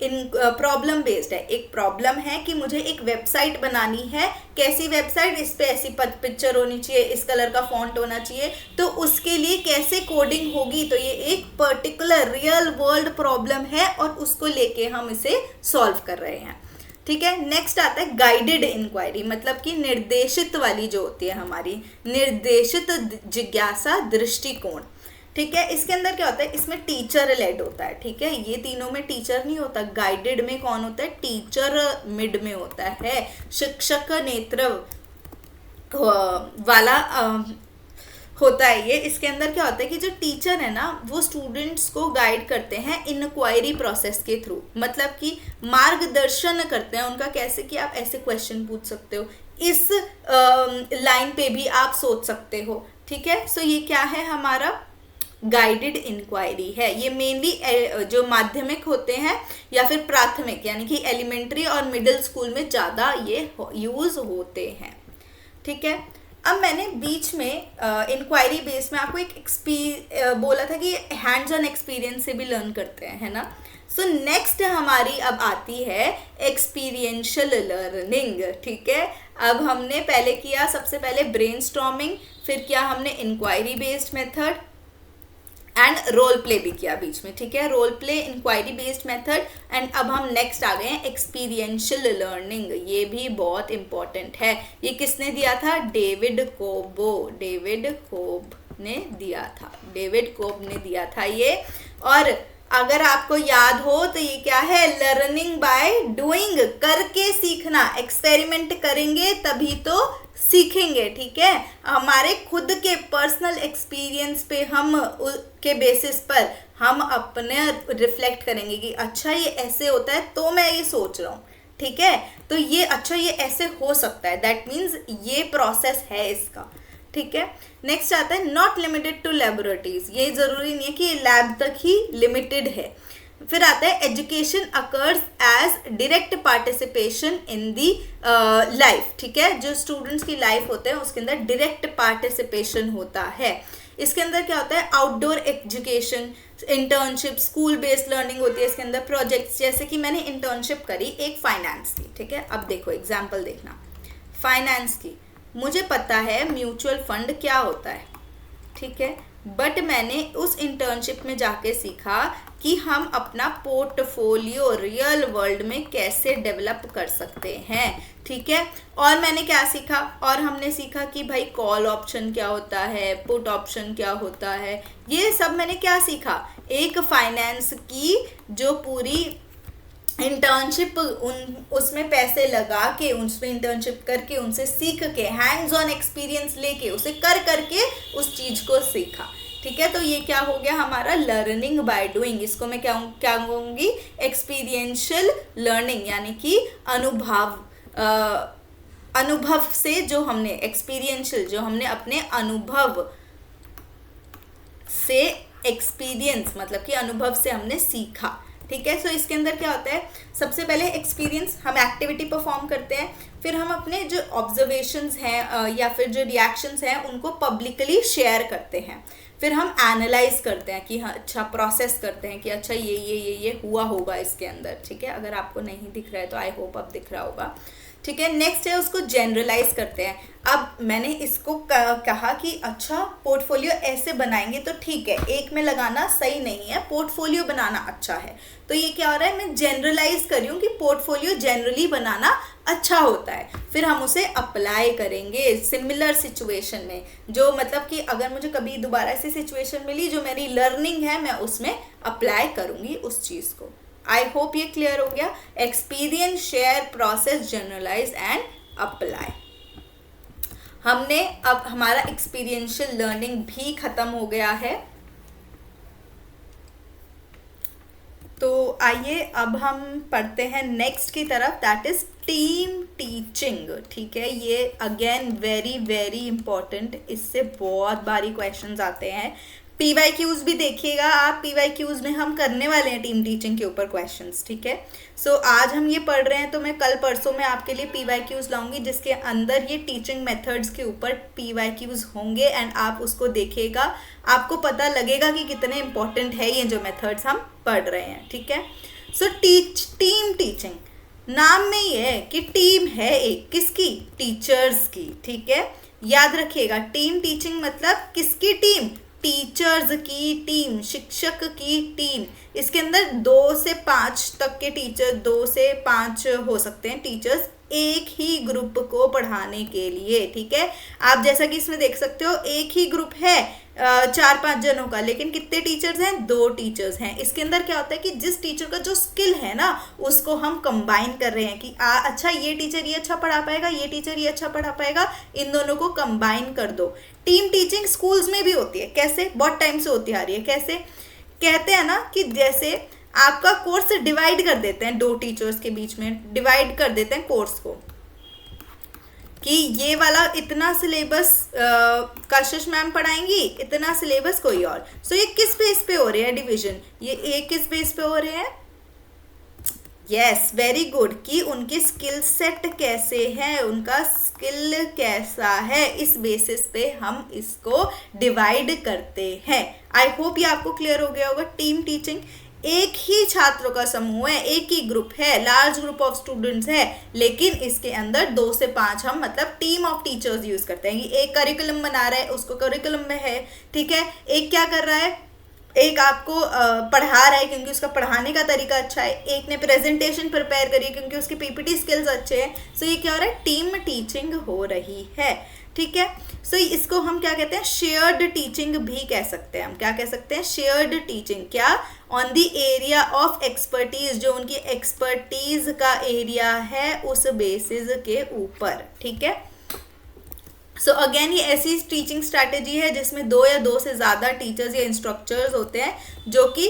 इन प्रॉब्लम बेस्ड है। एक प्रॉब्लम है कि मुझे एक वेबसाइट बनानी है, कैसी वेबसाइट, इस पे ऐसी पिक्चर होनी चाहिए, इस कलर का फॉन्ट होना चाहिए, तो उसके लिए कैसे कोडिंग होगी। तो ये एक पर्टिकुलर रियल वर्ल्ड प्रॉब्लम है और उसको लेके हम इसे सॉल्व कर रहे हैं, ठीक है। नेक्स्ट आता है गाइडेड इंक्वायरी, मतलब कि निर्देशित वाली जो होती है हमारी, निर्देशित जिज्ञासा दृष्टिकोण, ठीक है। इसके अंदर क्या होता है, इसमें टीचर लेड होता है, ठीक है, ये तीनों में टीचर नहीं होता। गाइडेड में कौन होता है, टीचर मिड में होता है, शिक्षक नेतृत्व वाला होता है ये। इसके अंदर क्या होता है कि जो टीचर है ना, वो स्टूडेंट्स को गाइड करते हैं इंक्वायरी प्रोसेस के थ्रू, मतलब कि मार्गदर्शन करते हैं उनका, कैसे कि आप ऐसे क्वेश्चन पूछ सकते हो, इस लाइन पे भी आप सोच सकते हो, ठीक है। सो ये क्या है, हमारा गाइडेड इंक्वायरी है। ये मेनली जो माध्यमिक होते हैं या फिर प्राथमिक यानी कि एलिमेंट्री और मिडिल स्कूल में ज़्यादा ये यूज़ होते हैं, ठीक है। अब मैंने बीच में इंक्वायरी बेस में आपको एक बोला था कि हैंड्स ऑन एक्सपीरियंस से भी लर्न करते हैं, है ना। सो नेक्स्ट हमारी अब आती है एक्सपीरियंशियल लर्निंग, ठीक है। अब हमने पहले किया, सबसे पहले ब्रेनस्टॉर्मिंग, फिर किया हमने inquiry based method and role play भी किया बीच में, ठीक है, role play, inquiry based method, and अब हम नेक्स्ट आ गए हैं एक्सपीरियंशियल लर्निंग। ये भी बहुत इंपॉर्टेंट है। ये किसने दिया था, डेविड कोब ने दिया था ये। और अगर आपको याद हो तो ये क्या है, लर्निंग बाय डूइंग, करके सीखना, एक्सपेरिमेंट करेंगे तभी तो सीखेंगे, ठीक है। हमारे खुद के पर्सनल एक्सपीरियंस पे हम के बेसिस पर हम अपने रिफ्लेक्ट करेंगे कि अच्छा ये ऐसे होता है तो मैं ये सोच रहा हूँ, ठीक है, तो ये अच्छा ये ऐसे हो सकता है, दैट मीन्स ये प्रोसेस है इसका, ठीक है। नेक्स्ट आता है नॉट लिमिटेड टू लेबोरेटरीज, ये जरूरी नहीं है कि लैब तक ही लिमिटेड है। फिर आता है education occurs as direct participation in the life, ठीक है, जो स्टूडेंट्स की लाइफ होते हैं उसके अंदर डायरेक्ट पार्टिसिपेशन होता है। इसके अंदर क्या होता है, outdoor education, internship, school based learning होती है। इसके अंदर प्रोजेक्ट्स, जैसे कि मैंने इंटर्नशिप करी एक फाइनेंस की, ठीक है। अब देखो एग्जाम्पल देखना, फाइनेंस की, मुझे पता है म्यूचुअल फंड क्या होता है, ठीक है, बट मैंने उस इंटर्नशिप में जाके सीखा कि हम अपना पोर्टफोलियो रियल वर्ल्ड में कैसे डेवलप कर सकते हैं, ठीक है। और मैंने क्या सीखा, और हमने सीखा कि भाई कॉल ऑप्शन क्या होता है, पुट ऑप्शन क्या होता है, ये सब मैंने क्या सीखा, एक फाइनेंस की जो पूरी इंटर्नशिप उसमें पैसे लगा के, उसमें इंटर्नशिप करके, उनसे सीख के, हैंड्स ऑन एक्सपीरियंस लेके, उसे कर करके उस चीज को सीखा, ठीक है। तो ये क्या हो गया हमारा लर्निंग बाय डूइंग। इसको मैं क्या कहूँगी, एक्सपीरियंशियल लर्निंग, यानी कि अनुभव से जो हमने एक्सपीरियंशियल, जो हमने अपने अनुभव से एक्सपीरियंस, मतलब कि अनुभव से हमने सीखा, ठीक है। सो इसके अंदर क्या होता है, सबसे पहले एक्सपीरियंस, हम एक्टिविटी परफॉर्म करते हैं, फिर हम अपने जो ऑब्जर्वेशंस हैं या फिर जो रिएक्शंस हैं उनको पब्लिकली शेयर करते हैं, फिर हम एनालाइज करते हैं कि हाँ अच्छा प्रोसेस करते हैं कि अच्छा ये हुआ होगा इसके अंदर, ठीक है। अगर आपको नहीं दिख रहा है तो आई होप अब दिख रहा होगा, ठीक है। नेक्स्ट है उसको जनरलाइज करते हैं। अब मैंने इसको कहा कि अच्छा पोर्टफोलियो ऐसे बनाएंगे तो ठीक है, एक में लगाना सही नहीं है, पोर्टफोलियो बनाना अच्छा है। तो ये क्या हो रहा है, मैं जनरलाइज कर रही हूँ कि पोर्टफोलियो जनरली बनाना अच्छा होता है। फिर हम उसे अप्लाई करेंगे सिमिलर सिचुएशन में, जो मतलब कि अगर मुझे कभी दोबारा ऐसी सिचुएशन मिली जो मेरी लर्निंग है, मैं उसमें अप्लाई करूँगी उस चीज़ को। आई होप ये क्लियर हो गया। Experience, share, process, generalize and apply. हमने अब हमारा एक्सपीरियंशियल लर्निंग भी खत्म हो गया है। तो आइए अब हम पढ़ते हैं नेक्स्ट की तरफ, दैट इज टीम टीचिंग, ठीक है। ये अगेन वेरी वेरी इंपॉर्टेंट, इससे बहुत बारी क्वेश्चंस आते हैं। PYQs भी देखिएगा आप, PYQs में हम करने वाले हैं टीम टीचिंग के ऊपर क्वेश्चंस, ठीक है। सो आज हम ये पढ़ रहे हैं, तो मैं कल परसों में आपके लिए PYQs लाऊंगी जिसके अंदर ये टीचिंग मेथड्स के ऊपर PYQs होंगे एंड आप उसको देखिएगा, आपको पता लगेगा कि कितने इंपॉर्टेंट है ये जो मेथड्स हम पढ़ रहे हैं, ठीक है। सो टीम टीचिंग, नाम में ये है कि टीम है एक, किसकी, टीचर्स की, ठीक है। याद रखिएगा टीम टीचिंग मतलब किसकी टीम, टीचर्स की टीम, शिक्षक की टीम। इसके अंदर 2 से 5 तक के टीचर, 2 से 5 हो सकते हैं टीचर्स एक ही ग्रुप को पढ़ाने के लिए, ठीक है। आप जैसा कि इसमें देख सकते हो एक ही ग्रुप है 4-5 जनों का, लेकिन कितने टीचर्स हैं, 2 टीचर्स हैं। इसके अंदर क्या होता है कि जिस टीचर का जो स्किल है ना उसको हम कंबाइन कर रहे हैं कि अच्छा ये टीचर ये अच्छा पढ़ा पाएगा, ये टीचर ये अच्छा पढ़ा पाएगा, इन दोनों को कंबाइन कर दो। टीम टीचिंग स्कूल्स में भी होती है, कैसे, बहुत टाइम से होती आ रही है। कैसे कहते हैं ना कि जैसे आपका कोर्स डिवाइड कर देते हैं, 2 टीचर्स के बीच में डिवाइड कर देते हैं कोर्स को, कि ये वाला इतना सिलेबस कशिश मैम पढ़ाएंगी, इतना सिलेबस कोई और। सो ये किस बेस पे हो रहे हैं डिवीजन, ये किस बेस पे हो रहे हैं, यस वेरी गुड, कि उनके स्किल सेट कैसे हैं, उनका स्किल कैसा है, इस बेसिस पे हम इसको डिवाइड करते हैं। आई होप ये आपको क्लियर हो गया होगा। टीम टीचिंग एक ही छात्रों का समूह है, एक ही ग्रुप है, लार्ज ग्रुप ऑफ स्टूडेंट्स है, लेकिन इसके अंदर 2 से 5 हम मतलब टीम ऑफ टीचर्स यूज करते हैं। एक करिकुलम बना रहा है, उसको करिकुलम में है, ठीक है। एक क्या कर रहा है, एक आपको पढ़ा रहा है क्योंकि उसका पढ़ाने का तरीका अच्छा है, एक ने प्रेजेंटेशन प्रिपेयर करी क्योंकि उसके PPT स्किल्स अच्छे हैं। सो ये क्या हो रहा है, टीम टीचिंग हो रही है, ठीक है। सो इसको हम क्या कहते हैं, शेयर्ड टीचिंग भी कह सकते हैं। हम क्या कह सकते हैं, शेयर्ड टीचिंग, क्या, on the area of expertise, जो उनकी एक्सपर्टीज का एरिया है उस बेसिस के ऊपर, ठीक है। सो अगेन ये ऐसी टीचिंग स्ट्रैटेजी है जिसमें 2 या 2 से ज़्यादा टीचर्स या इंस्ट्रक्टर्स होते हैं जो कि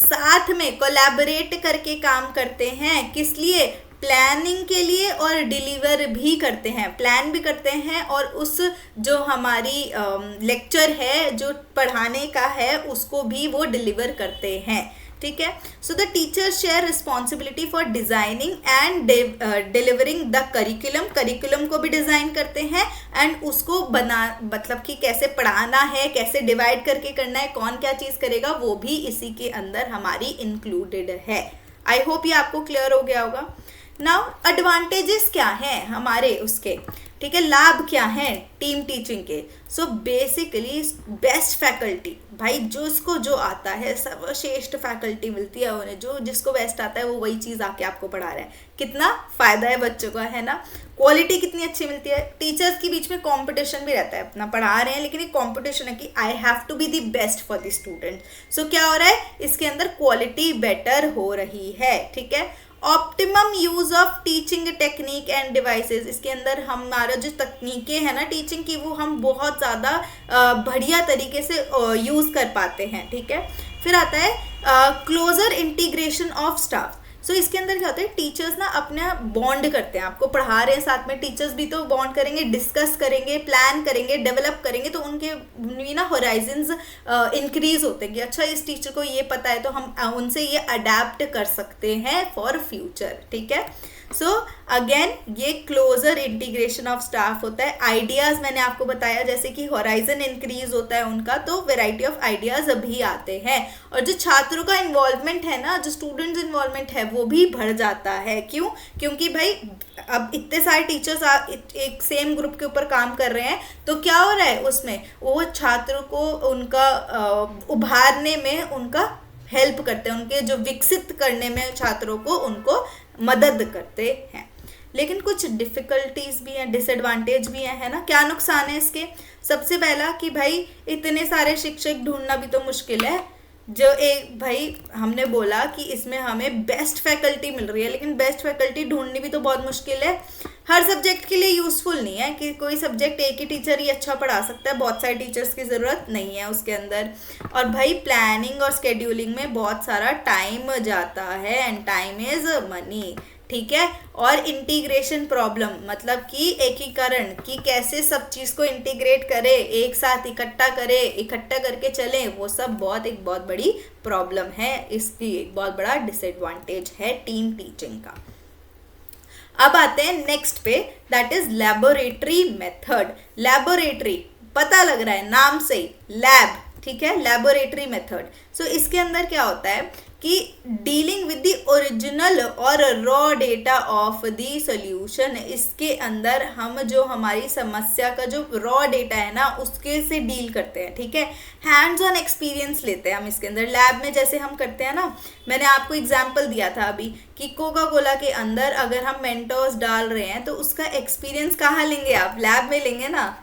साथ में कोलैबोरेट करके काम करते हैं। किस लिए, प्लानिंग के लिए, और डिलीवर भी करते हैं, प्लान भी करते हैं और उस जो हमारी लेक्चर है जो पढ़ाने का है उसको भी वो डिलीवर करते हैं, ठीक है। So the teachers share responsibility for designing and delivering the curriculum को भी डिजाइन करते हैं एंड उसको मतलब कि कैसे पढ़ाना है, कैसे डिवाइड करके करना है, कौन क्या चीज़ करेगा, वो भी इसी के अंदर हमारी इंक्लूडेड है। आई होप ये आपको क्लियर हो गया होगा। नाउ एडवांटेजेस क्या हैं हमारे उसके, ठीक है, लाभ क्या हैं टीम टीचिंग के। सो बेसिकली बेस्ट फैकल्टी, भाई जो इसको जो आता है सर्वश्रेष्ठ फैकल्टी मिलती है उन्हें, जो जिसको बेस्ट आता है वो वही चीज़ आके आपको पढ़ा रहा है, कितना फ़ायदा है बच्चों का, है ना। क्वालिटी कितनी अच्छी मिलती है, टीचर्स के बीच में कंपटीशन भी रहता है, अपना पढ़ा रहे हैं लेकिन एक कंपटीशन है कि I have to be the best for the student. So क्या हो रहा है, इसके अंदर क्वालिटी बेटर हो रही है, ठीक है। Optimum use of teaching technique end devices, इसके अंदर हमारा जो तकनीकें हैं ना टीचिंग की वो हम बहुत ज़्यादा बढ़िया तरीके से यूज़ कर पाते हैं, ठीक है। फिर आता है क्लोजर इंटीग्रेशन ऑफ स्टाफ। सो इसके अंदर क्या होता है, टीचर्स ना अपना बॉन्ड करते हैं, आपको पढ़ा रहे हैं साथ में टीचर्स भी तो बॉन्ड करेंगे, डिस्कस करेंगे, प्लान करेंगे, डेवलप करेंगे, तो उनके ना होराइजन्स इंक्रीज होते हैं कि अच्छा इस टीचर को ये पता है तो हम उनसे ये अडेप्ट कर सकते हैं फॉर फ्यूचर, ठीक है। सो अगेन ये क्लोजर इंटीग्रेशन ऑफ स्टाफ होता है. आइडियाज मैंने आपको बताया जैसे कि होराइजन इंक्रीज होता है उनका, तो वेराइटी ऑफ आइडियाज अभी आते हैं. और जो छात्रों का इन्वॉल्वमेंट है ना, जो स्टूडेंट्स इन्वॉल्वमेंट है वो भी बढ़ जाता है. क्यों? क्योंकि भाई अब इतने सारे टीचर्स एक सेम ग्रुप के ऊपर काम कर रहे हैं, तो क्या हो रहा है उसमें, वो छात्रों को उनका उभारने में उनका हेल्प करते हैं, उनके जो विकसित करने में छात्रों को उनको मदद करते हैं. लेकिन कुछ डिफिकल्टीज भी हैं, डिसएडवांटेज भी हैं, है ना. क्या नुकसान है इसके? सबसे पहला कि भाई इतने सारे शिक्षक ढूंढना भी तो मुश्किल है. जो एक भाई हमने बोला कि इसमें हमें बेस्ट फैकल्टी मिल रही है, लेकिन बेस्ट फैकल्टी ढूंढनी भी तो बहुत मुश्किल है. हर सब्जेक्ट के लिए यूजफुल नहीं है कि कोई सब्जेक्ट एक ही टीचर ही अच्छा पढ़ा सकता है, बहुत सारे टीचर्स की ज़रूरत नहीं है उसके अंदर. और भाई प्लानिंग और स्केड्यूलिंग में बहुत सारा टाइम जाता है, एंड टाइम इज मनी. ठीक है. और इंटीग्रेशन प्रॉब्लम, मतलब कि एकीकरण, कि कैसे सब चीज़ को इंटीग्रेट करे, एक साथ इकट्ठा करे, इकट्ठा करके चले, वो सब एक बहुत बड़ी प्रॉब्लम है. इसकी एक बहुत बड़ा डिसएडवांटेज है टीम टीचिंग का. अब आते हैं नेक्स्ट पे, that is laboratory method. Laboratory पता लग रहा है नाम से ही, लैब. ठीक है, लैबोरेटरी मेथड. सो इसके अंदर क्या होता है कि डीलिंग विद द ओरिजिनल और raw data of the solution. इसके अंदर हम जो हमारी समस्या का जो रॉ डेटा है ना, उसके से डील करते हैं. ठीक है, हैंड्स ऑन एक्सपीरियंस लेते हैं हम इसके अंदर. लैब में जैसे हम करते हैं ना, मैंने आपको एग्जांपल दिया था अभी कि कोका कोला के अंदर अगर हम मेंटोस डाल रहे हैं तो उसका एक्सपीरियंस कहाँ लेंगे आप? लैब में लेंगे ना.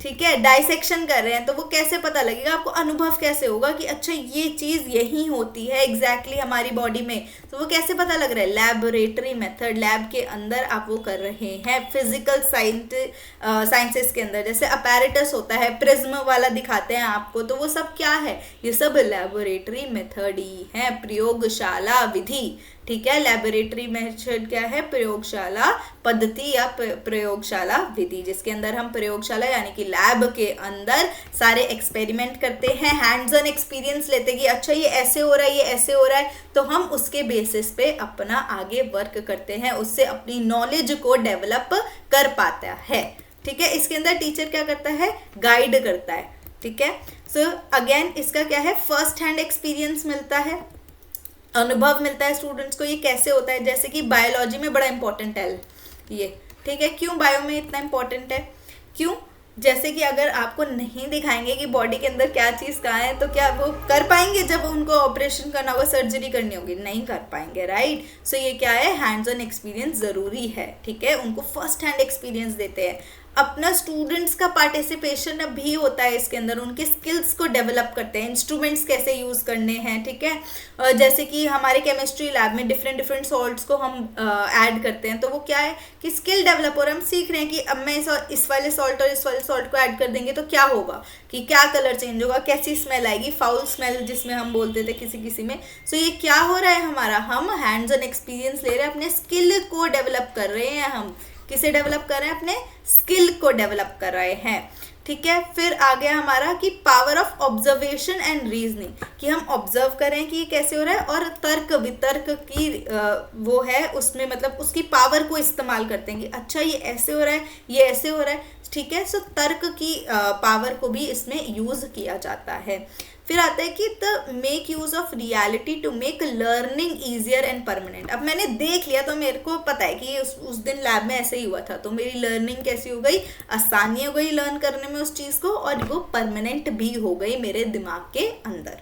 ठीक है, डाइसेक्शन कर रहे हैं तो वो कैसे पता लगेगा आपको? अनुभव कैसे होगा कि अच्छा ये चीज़ यही होती है एग्जैक्टली हमारी बॉडी में, तो वो कैसे पता लग रहा है? Laboratory method. लैब के अंदर आप वो कर रहे हैं. फिजिकल साइंसेस के अंदर जैसे अपैरेटस होता है, प्रिज्म वाला दिखाते हैं आपको, तो वो सब क्या है? ये सब लैबोरेटरी मेथड ही है, प्रयोगशाला विधि. ठीक है, लैबोरेटरी मेथड क्या है? प्रयोगशाला पद्धति या प्रयोगशाला विधि, जिसके अंदर हम प्रयोगशाला यानी कि लैब के अंदर सारे एक्सपेरिमेंट करते हैं, हैंड्स ऑन एक्सपीरियंस लेते हैं कि अच्छा ये ऐसे हो रहा है, ये ऐसे हो रहा है, तो हम उसके बेसिस पे अपना आगे वर्क करते हैं, उससे अपनी नॉलेज को डेवलप कर पाता है. ठीक है, इसके अंदर टीचर क्या करता है? गाइड करता है. ठीक है, सो अगेन इसका क्या है? फर्स्ट हैंड एक्सपीरियंस मिलता है, अनुभव मिलता है स्टूडेंट्स को. ये कैसे होता है? जैसे कि बायोलॉजी में बड़ा इंपॉर्टेंट है ये. ठीक है, क्यों बायो में इतना इंपॉर्टेंट है? क्यों? जैसे कि अगर आपको नहीं दिखाएंगे कि बॉडी के अंदर क्या चीज़ कहाँ है, तो क्या वो कर पाएंगे? जब उनको ऑपरेशन करना होगा, सर्जरी करनी होगी, नहीं कर पाएंगे. राइट. सो ये क्या है? हैंड्स ऑन एक्सपीरियंस ज़रूरी है. ठीक है, उनको फर्स्ट हैंड एक्सपीरियंस देते हैं. अपना स्टूडेंट्स का पार्टिसिपेशन भी होता है इसके अंदर, उनके स्किल्स को डेवलप करते हैं, इंस्ट्रूमेंट्स कैसे यूज़ करने हैं. ठीक है, जैसे कि हमारे केमिस्ट्री लैब में डिफरेंट सॉल्ट्स को हम ऐड करते हैं, तो वो क्या है कि स्किल डेवलप, और हम सीख रहे हैं कि अब मैं इस वाले सॉल्ट और इस वाले सॉल्ट को ऐड कर देंगे तो क्या होगा, कि क्या कलर चेंज होगा, कैसी स्मेल आएगी, फाउल स्मेल जिसमें हम बोलते थे किसी में. सो ये क्या हो रहा है हमारा? हम हैंड्स ऑन एक्सपीरियंस ले रहे हैं, अपने स्किल को डेवलप कर रहे हैं. हम किसे डेवलप कर रहे हैं? अपने स्किल को डेवलप कर रहे हैं. ठीक है, फिर आ गया हमारा कि power of observation and reasoning, कि हम ऑब्जर्व करें कि ये कैसे हो रहा है, और तर्क वितर्क की वो है उसमें, मतलब उसकी पावर को इस्तेमाल करते हैं कि अच्छा ये ऐसे हो रहा है, ये ऐसे हो रहा है. ठीक है, सो तर्क की पावर को भी इसमें यूज़ किया जाता है. फिर आता है कि the make use of reality to make learning easier and permanent. अब मैंने देख लिया तो मेरे को पता है कि उस दिन लैब में ऐसे ही हुआ था, तो मेरी लर्निंग कैसी हो गई? आसानी हो गई लर्न करने में उस चीज़ को, और वो परमानेंट भी हो गई मेरे दिमाग के अंदर.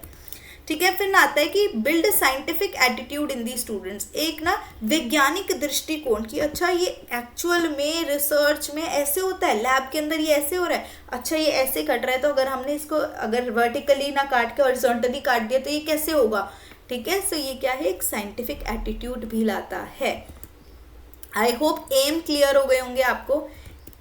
ठीक है, फिर ना आता है कि build scientific attitude in the students. एक ना वैज्ञानिक दृष्टिकोण की, अच्छा ये एक्चुअल में रिसर्च में ऐसे होता है, लैब के अंदर ये ऐसे हो रहा है, अच्छा ये ऐसे कट रहा है, तो अगर हमने इसको अगर वर्टिकली ना काट के हॉरिजॉन्टली काट दिया तो ये कैसे होगा. ठीक है, सो ये क्या है? एक साइंटिफिक एटीट्यूड भी लाता है. आई होप एम क्लियर हो गए होंगे आपको.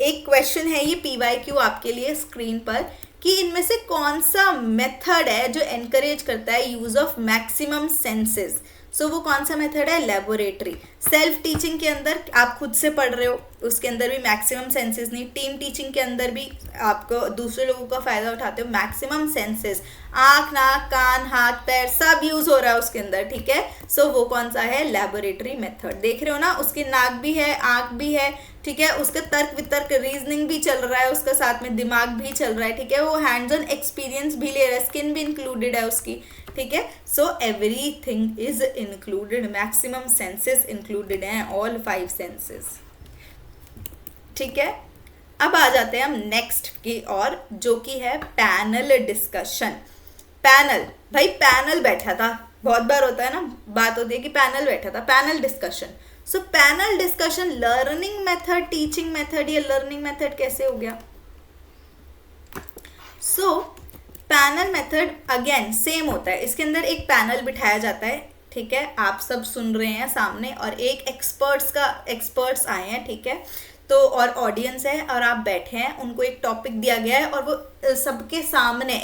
एक क्वेश्चन है ये PYQ आपके लिए स्क्रीन पर, कि इनमें से कौन सा मेथड है जो एनकरेज करता है यूज ऑफ मैक्सिमम सेंसेस. सो वो कौन सा मेथड है? लेबोरेटरी। सेल्फ टीचिंग के अंदर आप खुद से पढ़ रहे हो, उसके अंदर भी मैक्सिमम सेंसेस नहीं। टीम टीचिंग के अंदर भी आपको दूसरे लोगों का फायदा उठाते हो, मैक्सिमम सेंसेस, आँख, नाक, कान, हाथ, पैर सब यूज हो रहा है उसके अंदर, ठीक है। सो वो कौन सा है? Laboratory method. देख रहे हो ना, उसकी नाक भी है, आँख भी है, ठीक है, उसका तर्क वितर्क रीजनिंग भी चल रहा है, उसका साथ में दिमाग भी चल रहा है, ठीक है, वो हैंड्स ऑन एक्सपीरियंस भी ले रहा है, स्किन भी इंक्लूडेड है उसकी, ठीक है। So everything is included, maximum senses included हैं, ऑल 5 सेंसेस, ठीक है। अब आ जाते हैं हम नेक्स्ट की और, जो कि है पैनल डिस्कशन। पैनल, भाई पैनल बैठा था, बहुत बार होता है ना, बात होती है कि पैनल बैठा था, panel discussion. So panel discussion learning method, teaching method या लर्निंग मेथड कैसे हो गया? So panel method again same होता है, इसके अंदर एक पैनल बिठाया जाता है, ठीक है, आप सब सुन रहे हैं सामने, और एक एक्सपर्ट्स आए हैं, ठीक है, तो और ऑडियंस है और आप बैठे हैं, उनको एक टॉपिक दिया गया है और वो सबके सामने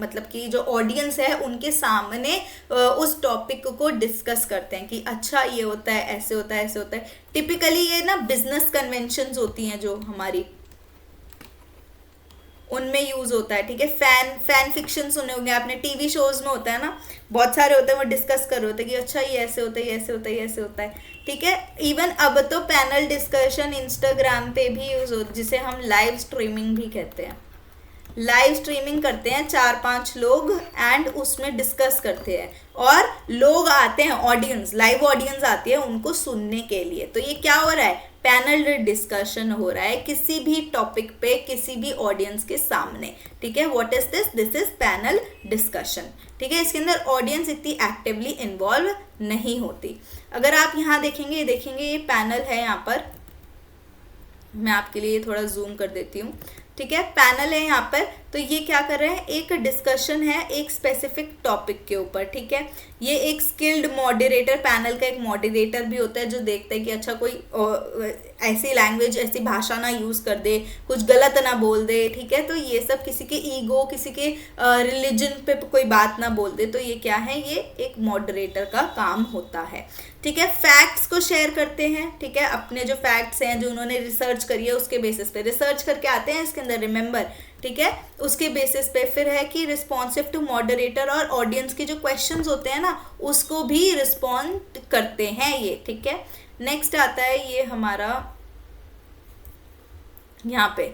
मतलब कि जो ऑडियंस है उनके सामने उस टॉपिक को डिस्कस करते हैं कि अच्छा ये होता है, ऐसे होता है, ऐसे होता है। टिपिकली ये ना बिजनेस कन्वेंशंस होती हैं जो हमारी, उनमें यूज होता है, ठीक है। फैन फिक्शन सुने होंगे आपने, टीवी शोज में होता है ना, बहुत सारे होते हैं, वो डिस्कस कर रहे होते हैं कि अच्छा ये ऐसे होता है, ये ऐसे होता है, ये ऐसे होता है, ठीक है। इवन अब तो पैनल डिस्कशन इंस्टाग्राम पे भी यूज हो, जिसे हम लाइव स्ट्रीमिंग भी कहते हैं। लाइव स्ट्रीमिंग करते हैं 4-5 लोग एंड उसमें डिस्कस करते हैं, और लोग आते हैं, ऑडियंस, लाइव ऑडियंस आती है उनको सुनने के लिए। तो ये क्या हो रहा है? पैनल डिस्कशन हो रहा है किसी भी टॉपिक पे किसी भी ऑडियंस के सामने, ठीक है। What is this? This is panel discussion, ठीक है। इसके अंदर ऑडियंस इतनी एक्टिवली इन्वॉल्व नहीं होती। अगर आप यहाँ देखेंगे ये पैनल है, यहाँ पर मैं आपके लिए थोड़ा जूम कर देती हूँ, ठीक है। पैनल है यहाँ पर, तो ये क्या कर रहे हैं? एक डिस्कशन है एक स्पेसिफिक टॉपिक के ऊपर, ठीक है। ये एक स्किल्ड मॉडरेटर, पैनल का एक मॉडरेटर भी होता है जो देखता है कि अच्छा कोई ऐसी लैंग्वेज, ऐसी भाषा ना यूज कर दे, कुछ गलत ना बोल दे, ठीक है। तो ये सब किसी के ईगो, किसी के रिलीजन पे कोई बात ना बोल दे, तो ये क्या है? ये एक मॉडरेटर का काम होता है, ठीक है। फैक्ट्स को शेयर करते हैं, ठीक है, अपने जो फैक्ट्स हैं जो उन्होंने रिसर्च करी है उसके बेसिस पे रिसर्च करके आते हैं इसके अंदर, रिमेंबर, ठीक है। उसके बेसिस पे फिर है कि रिस्पॉन्सिव टू मॉडरेटर, और ऑडियंस के जो क्वेश्चंस होते हैं ना उसको भी रिस्पॉन्ड करते हैं ये, ठीक है। नेक्स्ट आता है ये हमारा, यहाँ पे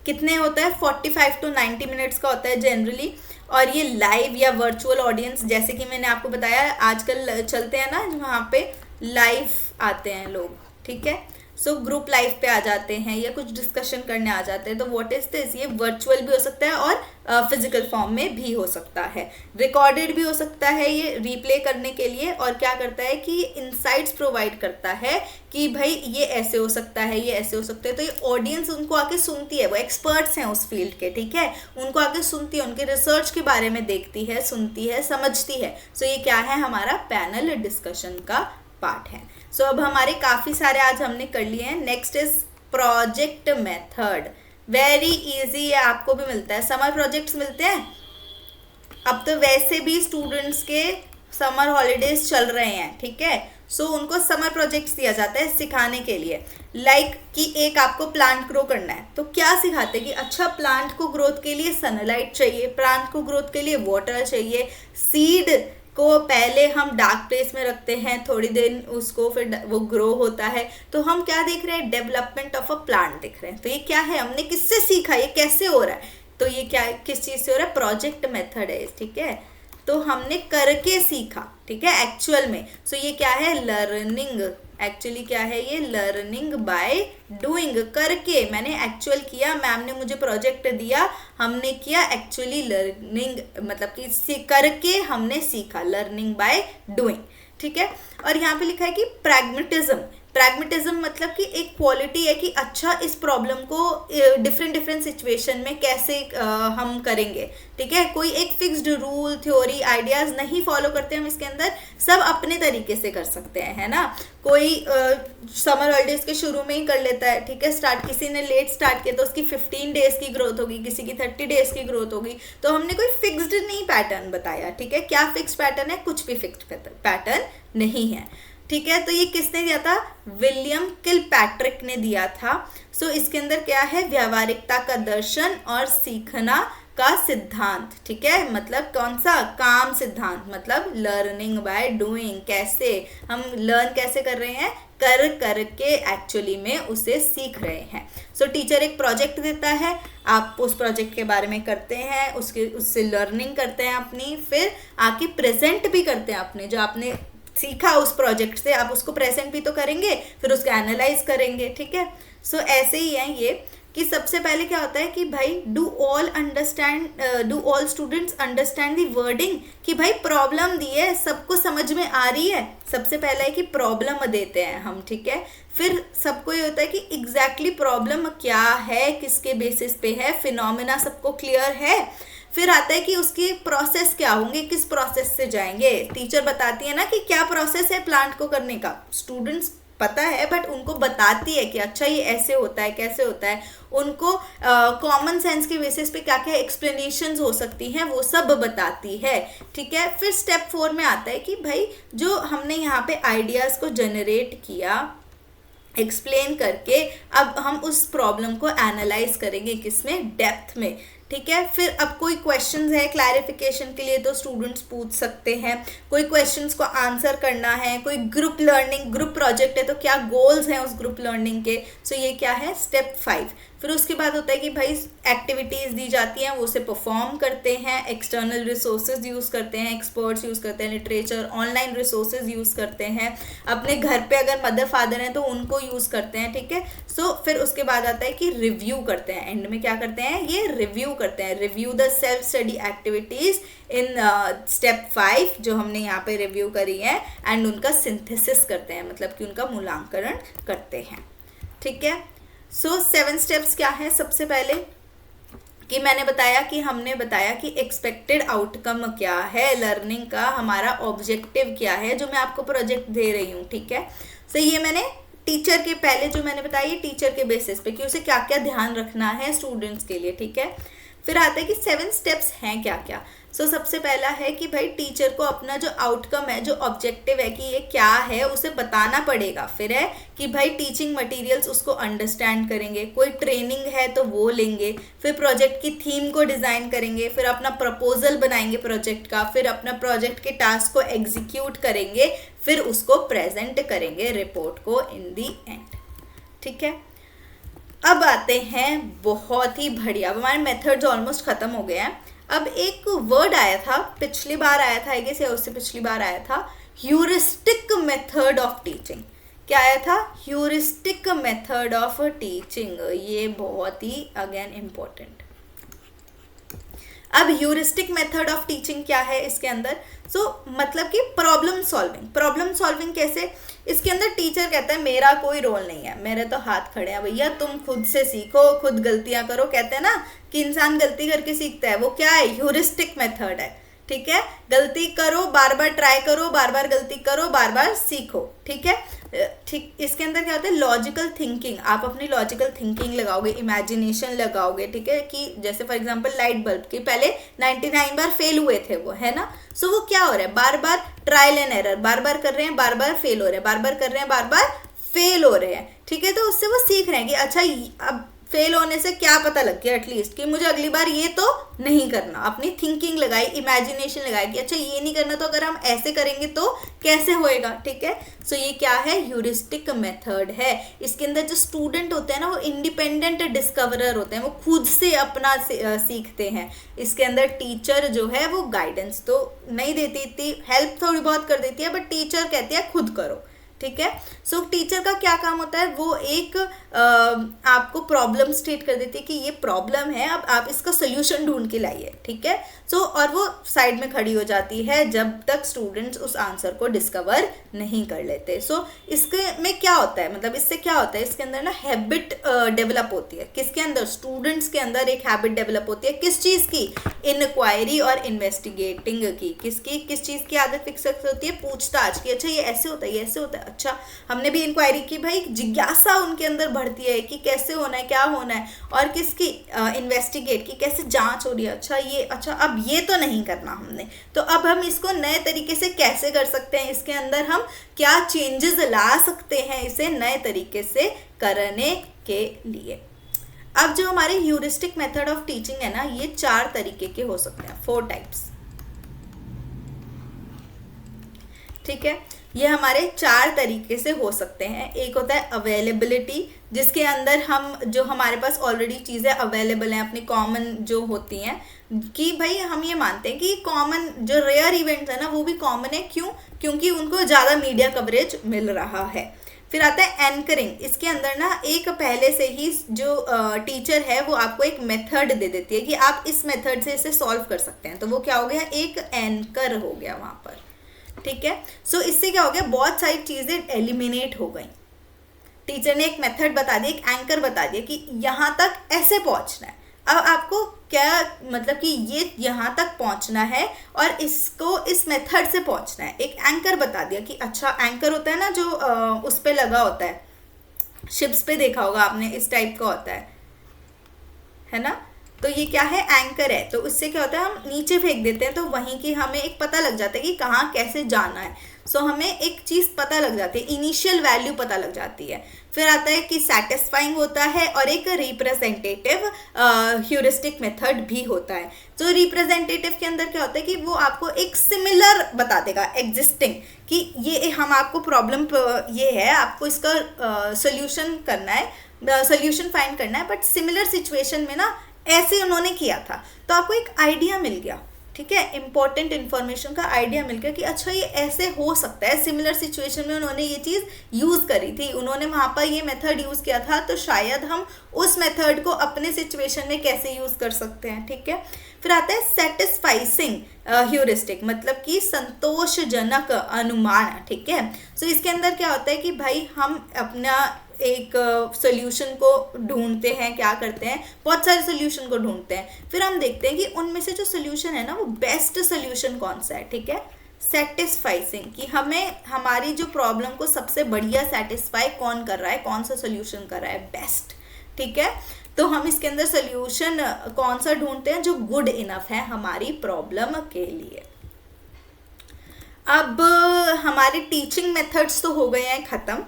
कितने होता है? 45 to 90 मिनट्स का होता है जनरली, और ये लाइव या वर्चुअल ऑडियंस, जैसे कि मैंने आपको बताया आजकल चलते हैं ना वहाँ पे लाइव आते हैं लोग, ठीक है। सो ग्रुप लाइव पे आ जाते हैं या कुछ डिस्कशन करने आ जाते हैं, तो व्हाट इज दिस? ये वर्चुअल भी हो सकता है और फिजिकल फॉर्म में भी हो सकता है, रिकॉर्डेड भी हो सकता है ये रिप्ले करने के लिए। और क्या करता है कि इनसाइट्स प्रोवाइड करता है कि भाई ये ऐसे हो सकता है, ये ऐसे हो सकता है, तो ये ऑडियंस उनको आके सुनती है, वो एक्सपर्ट्स हैं उस फील्ड के, ठीक है, उनको आके सुनती है, उनके रिसर्च के बारे में देखती है, सुनती है, समझती है। सो ये क्या है? हमारा पैनल डिस्कशन का पार्ट है। सो अब हमारे काफ़ी सारे आज हमने कर लिए हैं। Next is project method, very easy है, आपको भी मिलता है, समर प्रोजेक्ट्स मिलते हैं। अब तो वैसे भी स्टूडेंट्स के समर हॉलीडेज चल रहे हैं, ठीक है। सो उनको समर प्रोजेक्ट्स दिया जाता है सिखाने के लिए, लाइक कि एक आपको प्लांट ग्रो करना है, तो क्या सिखाते हैं कि अच्छा प्लांट को ग्रोथ के लिए सनलाइट चाहिए, प्लांट को ग्रोथ के लिए वाटर चाहिए, सीड को पहले हम डार्क प्लेस में रखते हैं, थोड़ी देर उसको फिर वो ग्रो होता है। तो हम क्या देख रहे हैं? डेवलपमेंट ऑफ अ प्लांट देख रहे हैं। तो ये क्या है? हमने किससे सीखा, ये कैसे हो रहा है? तो ये क्या, किस चीज़ से हो रहा है? प्रोजेक्ट मेथड है, ठीक है। तो हमने करके सीखा, ठीक है, एक्चुअल में। सो ये क्या है? लर्निंग। एक्चुअली क्या है ये? लर्निंग बाय डूइंग, करके मैंने एक्चुअल किया, मैम ने मुझे प्रोजेक्ट दिया, हमने किया, एक्चुअली लर्निंग मतलब कि करके हमने सीखा, लर्निंग बाय डूइंग, ठीक है। और यहाँ पे लिखा है कि प्रैग्मेटिज्म, प्रैग्मेटिज्म मतलब कि एक क्वालिटी है कि अच्छा इस प्रॉब्लम को डिफरेंट डिफरेंट सिचुएशन में कैसे हम करेंगे, ठीक है। कोई एक फिक्स्ड रूल, थ्योरी, आइडियाज नहीं फॉलो करते हम इसके अंदर, सब अपने तरीके से कर सकते हैं, है ना। कोई समर हॉलीडेज के शुरू में ही कर लेता है, ठीक है, स्टार्ट। किसी ने लेट स्टार्ट किया तो उसकी 15 डेज की ग्रोथ होगी, किसी की 30 डेज की ग्रोथ होगी। तो हमने कोई फिक्स्ड नहीं पैटर्न बताया, ठीक है। क्या फिक्स पैटर्न है? कुछ भी फिक्स्ड पैटर्न नहीं है, ठीक है। तो ये किसने दिया था? विलियम किलपैट्रिक ने दिया था। सो इसके अंदर क्या है? व्यावहारिकता का दर्शन और सीखना का सिद्धांत, ठीक है। मतलब कौन सा? काम सिद्धांत, मतलब लर्निंग बाय डूइंग। कैसे हम लर्न कैसे कर रहे हैं? कर करके एक्चुअली में उसे सीख रहे हैं। सो टीचर एक प्रोजेक्ट देता है, आप उस प्रोजेक्ट के बारे में करते हैं, उससे लर्निंग करते हैं अपनी, फिर आके प्रेजेंट भी करते हैं अपने जो आपने सीखा उस प्रोजेक्ट से, आप उसको प्रेजेंट भी तो करेंगे, फिर उसको एनालाइज करेंगे, ठीक है। सो ऐसे ही है ये कि सबसे पहले क्या होता है कि भाई do all students understand the wording, कि भाई प्रॉब्लम दी है, सबको समझ में आ रही है। सबसे पहला है कि प्रॉब्लम देते हैं हम, ठीक है। फिर सबको ये होता है कि एग्जैक्टली प्रॉब्लम क्या है, किसके बेसिस पे है, फिनोमेना सबको क्लियर है। फिर आता है कि उसकी प्रोसेस क्या होंगे, किस प्रोसेस से जाएंगे। टीचर बताती है ना कि क्या प्रोसेस है प्लांट को करने का, स्टूडेंट्स पता है बट उनको बताती है कि अच्छा ये ऐसे होता है, कैसे होता है। उनको कॉमन सेंस के बेसिस पे क्या क्या एक्सप्लेनेशंस हो सकती हैं वो सब बताती है, ठीक है। फिर स्टेप 4 में आता है कि भाई जो हमने यहाँ पे आइडियाज़ को जनरेट किया एक्सप्लेन करके, अब हम उस प्रॉब्लम को एनालाइज करेंगे, किसमें? डेप्थ में, ठीक है। फिर अब कोई क्वेश्चंस है क्लैरिफिकेशन के लिए तो स्टूडेंट्स पूछ सकते हैं, कोई क्वेश्चंस को आंसर करना है, कोई ग्रुप लर्निंग, ग्रुप प्रोजेक्ट है तो क्या गोल्स हैं उस ग्रुप लर्निंग के। सो ये क्या है? स्टेप 5। फिर उसके बाद होता है कि भाई एक्टिविटीज़ दी जाती हैं, वो उसे परफॉर्म करते हैं, एक्सटर्नल रिसोर्सेज यूज़ करते हैं, एक्सपर्ट्स यूज़ करते हैं, लिटरेचर, ऑनलाइन रिसोर्सेज यूज़ करते हैं, अपने घर पे अगर मदर फादर हैं तो उनको यूज़ करते हैं, ठीक है। सो फिर उसके बाद आता है कि रिव्यू करते हैं, एंड में क्या करते हैं? ये रिव्यू करते हैं, review the self study activities in step 5 जो हमने यहाँ पे रिव्यू करी है, एंड उनका सिंथेसिस करते हैं, मतलब कि उनका मूल्यांकन करते हैं, ठीक है। सो 7 स्टेप्स क्या है? सबसे पहले कि मैंने बताया कि हमने बताया कि एक्सपेक्टेड आउटकम क्या है लर्निंग का, हमारा ऑब्जेक्टिव क्या है जो मैं आपको प्रोजेक्ट दे रही हूँ, ठीक है। सो ये मैंने टीचर के पहले जो मैंने बताया टीचर के बेसिस पे कि उसे क्या क्या ध्यान रखना है स्टूडेंट्स के लिए, ठीक है। फिर आता है कि 7 स्टेप्स हैं क्या क्या। सो सबसे पहला है कि भाई टीचर को अपना जो आउटकम है, जो ऑब्जेक्टिव है कि ये क्या है उसे बताना पड़ेगा। फिर है कि भाई टीचिंग मटेरियल्स उसको अंडरस्टैंड करेंगे, कोई ट्रेनिंग है तो वो लेंगे, फिर प्रोजेक्ट की थीम को डिज़ाइन करेंगे, फिर अपना प्रपोजल बनाएंगे प्रोजेक्ट का, फिर अपना प्रोजेक्ट के टास्क को एग्जीक्यूट करेंगे, फिर उसको प्रेजेंट करेंगे रिपोर्ट को इन दी एंड, ठीक है। अब आते हैं बहुत ही बढ़िया, अब हमारे मेथड्स ऑलमोस्ट खत्म हो गए हैं। अब एक वर्ड आया था, पिछली बार आया था आई गेस, या उससे पिछली बार आया था, ह्यूरिस्टिक मेथड ऑफ टीचिंग। क्या आया था? Heuristic method of teaching. ये बहुत ही अगेन इम्पोर्टेंट। अब ह्यूरिस्टिक मेथड ऑफ टीचिंग क्या है इसके अंदर? मतलब कि प्रॉब्लम सॉल्विंग। प्रॉब्लम सॉल्विंग कैसे? इसके अंदर टीचर कहता है मेरा कोई रोल नहीं है, मेरे तो हाथ खड़े हैं भैया, तुम खुद से सीखो, खुद गलतियां करो। कहते हैं ना कि इंसान गलती करके सीखता है, वो क्या है? ह्यूरिस्टिक मेथड है, ठीक है। गलती करो, बार बार ट्राई करो, बार बार गलती करो, बार बार सीखो, ठीक है। ठीक, इसके अंदर क्या होता है? Logical thinking. आप अपनी लॉजिकल थिंकिंग लगाओगे, इमेजिनेशन लगाओगे, ठीक है। कि जैसे फॉर एग्जांपल लाइट बल्ब के पहले 99 बार फेल हुए थे वो, है ना। सो वो क्या हो रहा है? बार बार ट्रायल एंड एरर, बार बार कर रहे हैं, बार बार फेल हो रहे हैं, बार बार कर रहे हैं, बार बार फेल हो रहे हैं, ठीक है। तो उससे वो सीख रहे हैं कि अच्छा अब फेल होने से क्या पता लग गया एटलीस्ट कि मुझे अगली बार ये तो नहीं करना। अपनी थिंकिंग लगाई, इमेजिनेशन लगाई कि अच्छा ये नहीं करना तो अगर हम ऐसे करेंगे तो कैसे होएगा, ठीक है। सो ये क्या है? ह्यूरिस्टिक मेथड है। इसके अंदर जो स्टूडेंट होते हैं ना वो इंडिपेंडेंट डिस्कवरर होते हैं, वो खुद से अपना सीखते हैं। इसके अंदर टीचर जो है वो गाइडेंस तो नहीं देती, इतनी हेल्प थोड़ी बहुत कर देती है, बट टीचर कहती है खुद करो, ठीक है। सो टीचर का क्या काम होता है, वो एक आपको प्रॉब्लम स्टेट कर देती है कि ये प्रॉब्लम है, अब आप इसका सोल्यूशन ढूंढ के लाइए, ठीक है। सो और वो साइड में खड़ी हो जाती है जब तक स्टूडेंट्स उस आंसर को डिस्कवर नहीं कर लेते। सो इसके में क्या होता है, मतलब इससे क्या होता है, इसके अंदर ना हैबिट डेवलप होती है। किसके अंदर, स्टूडेंट्स के अंदर एक हैबिट डेवलप होती है। किस चीज़ की, इंक्वायरी और इन्वेस्टिगेटिंग की। किसकी, किस चीज़ की आदत विकसित होती है, पूछताछ की। अच्छा ये ऐसे होता है, ये ऐसे होता है, अच्छा हमने भी इंक्वायरी की, भाई जिज्ञासा उनके अंदर बढ़ती है कि कैसे होना है, क्या होना है। और किसकी, इन्वेस्टिगेट की, कैसे जांच हो रही है, अच्छा ये, अच्छा अब ये तो नहीं करना हमने, तो अब हम इसको नए तरीके से कैसे कर सकते हैं, इसके अंदर हम क्या चेंजेस ला सकते हैं इसे नए तरीके से करने के लिए। अब जो हमारे ह्यूरिस्टिक मेथड ऑफ टीचिंग है ना, ये 4 तरीके के हो सकते हैं, 4 टाइप्स, ठीक है। ये हमारे 4 तरीके से हो सकते हैं। एक होता है अवेलेबिलिटी, जिसके अंदर हम जो हमारे पास ऑलरेडी चीज़ें अवेलेबल हैं अपनी कॉमन जो होती हैं, कि भाई हम ये मानते हैं कि कॉमन जो रेयर इवेंट्स है ना वो भी कॉमन है, क्यों, क्योंकि उनको ज़्यादा मीडिया कवरेज मिल रहा है। फिर आता है एंकरिंग, इसके अंदर ना एक पहले से ही जो टीचर है वो आपको एक मेथड दे देती है कि आप इस मेथड से इसे सॉल्व कर सकते हैं, तो वो क्या हो गया, एक एंकर हो गया वहाँ पर, ठीक है। सो इससे क्या हो गया, बहुत सारी चीज़ें एलिमिनेट हो गई। टीचर ने एक मेथड बता दी, एक एंकर बता दिया कि यहाँ तक ऐसे पहुँचना है, अब आपको क्या मतलब कि ये यहाँ तक पहुँचना है और इसको इस मेथड से पहुँचना है। एक एंकर बता दिया कि अच्छा, एंकर होता है ना जो उस पे लगा होता है, शिप्स पे देखा होगा आपने, इस टाइप का होता है ना। तो ये क्या है, एंकर है। तो उससे क्या होता है, हम नीचे फेंक देते हैं तो वहीं की हमें एक पता लग जाता है कि कहाँ कैसे जाना है। सो हमें एक चीज़ पता लग जाती है, इनिशियल वैल्यू पता लग जाती है। फिर आता है कि सेटिस्फाइंग होता है और एक रिप्रेजेंटेटिव ह्यूरिस्टिक मेथड भी होता है। तो रिप्रेजेंटेटिव के अंदर क्या होता है कि वो आपको एक सिमिलर बता देगा, एग्जिस्टिंग, कि ये हम आपको प्रॉब्लम ये है, आपको इसका सोल्यूशन करना है, सोल्यूशन फाइंड करना है, बट सिमिलर सिचुएशन में ना ऐसे उन्होंने किया था, तो आपको एक आइडिया मिल गया, ठीक है, इंपॉर्टेंट इन्फॉर्मेशन का आइडिया मिल गया कि अच्छा ये ऐसे हो सकता है, सिमिलर सिचुएशन में उन्होंने ये चीज़ यूज़ करी थी, उन्होंने वहाँ पर ये मेथड यूज़ किया था, तो शायद हम उस मेथड को अपने सिचुएशन में कैसे यूज़ कर सकते हैं, ठीक है। फिर आता है सेटिस्फाइसिंग ह्यूरिस्टिक, मतलब कि संतोषजनक अनुमान, ठीक है। सो इसके अंदर क्या होता है कि भाई हम अपना एक सोल्यूशन को ढूंढते हैं, क्या करते हैं, बहुत सारे सोल्यूशन को ढूंढते हैं, फिर हम देखते हैं कि उनमें से जो सोल्यूशन है ना वो बेस्ट सोल्यूशन कौन सा है, ठीक है। सेटिस्फाइसिंग, कि हमें हमारी जो प्रॉब्लम को सबसे बढ़िया सेटिस्फाई कौन कर रहा है, कौन सा सोल्यूशन कर रहा है बेस्ट, ठीक है। तो हम इसके अंदर सोल्यूशन कौन सा ढूंढते हैं जो गुड इनफ है हमारी प्रॉब्लम के लिए। अब हमारे टीचिंग मेथड्स तो हो गए हैं ख़त्म।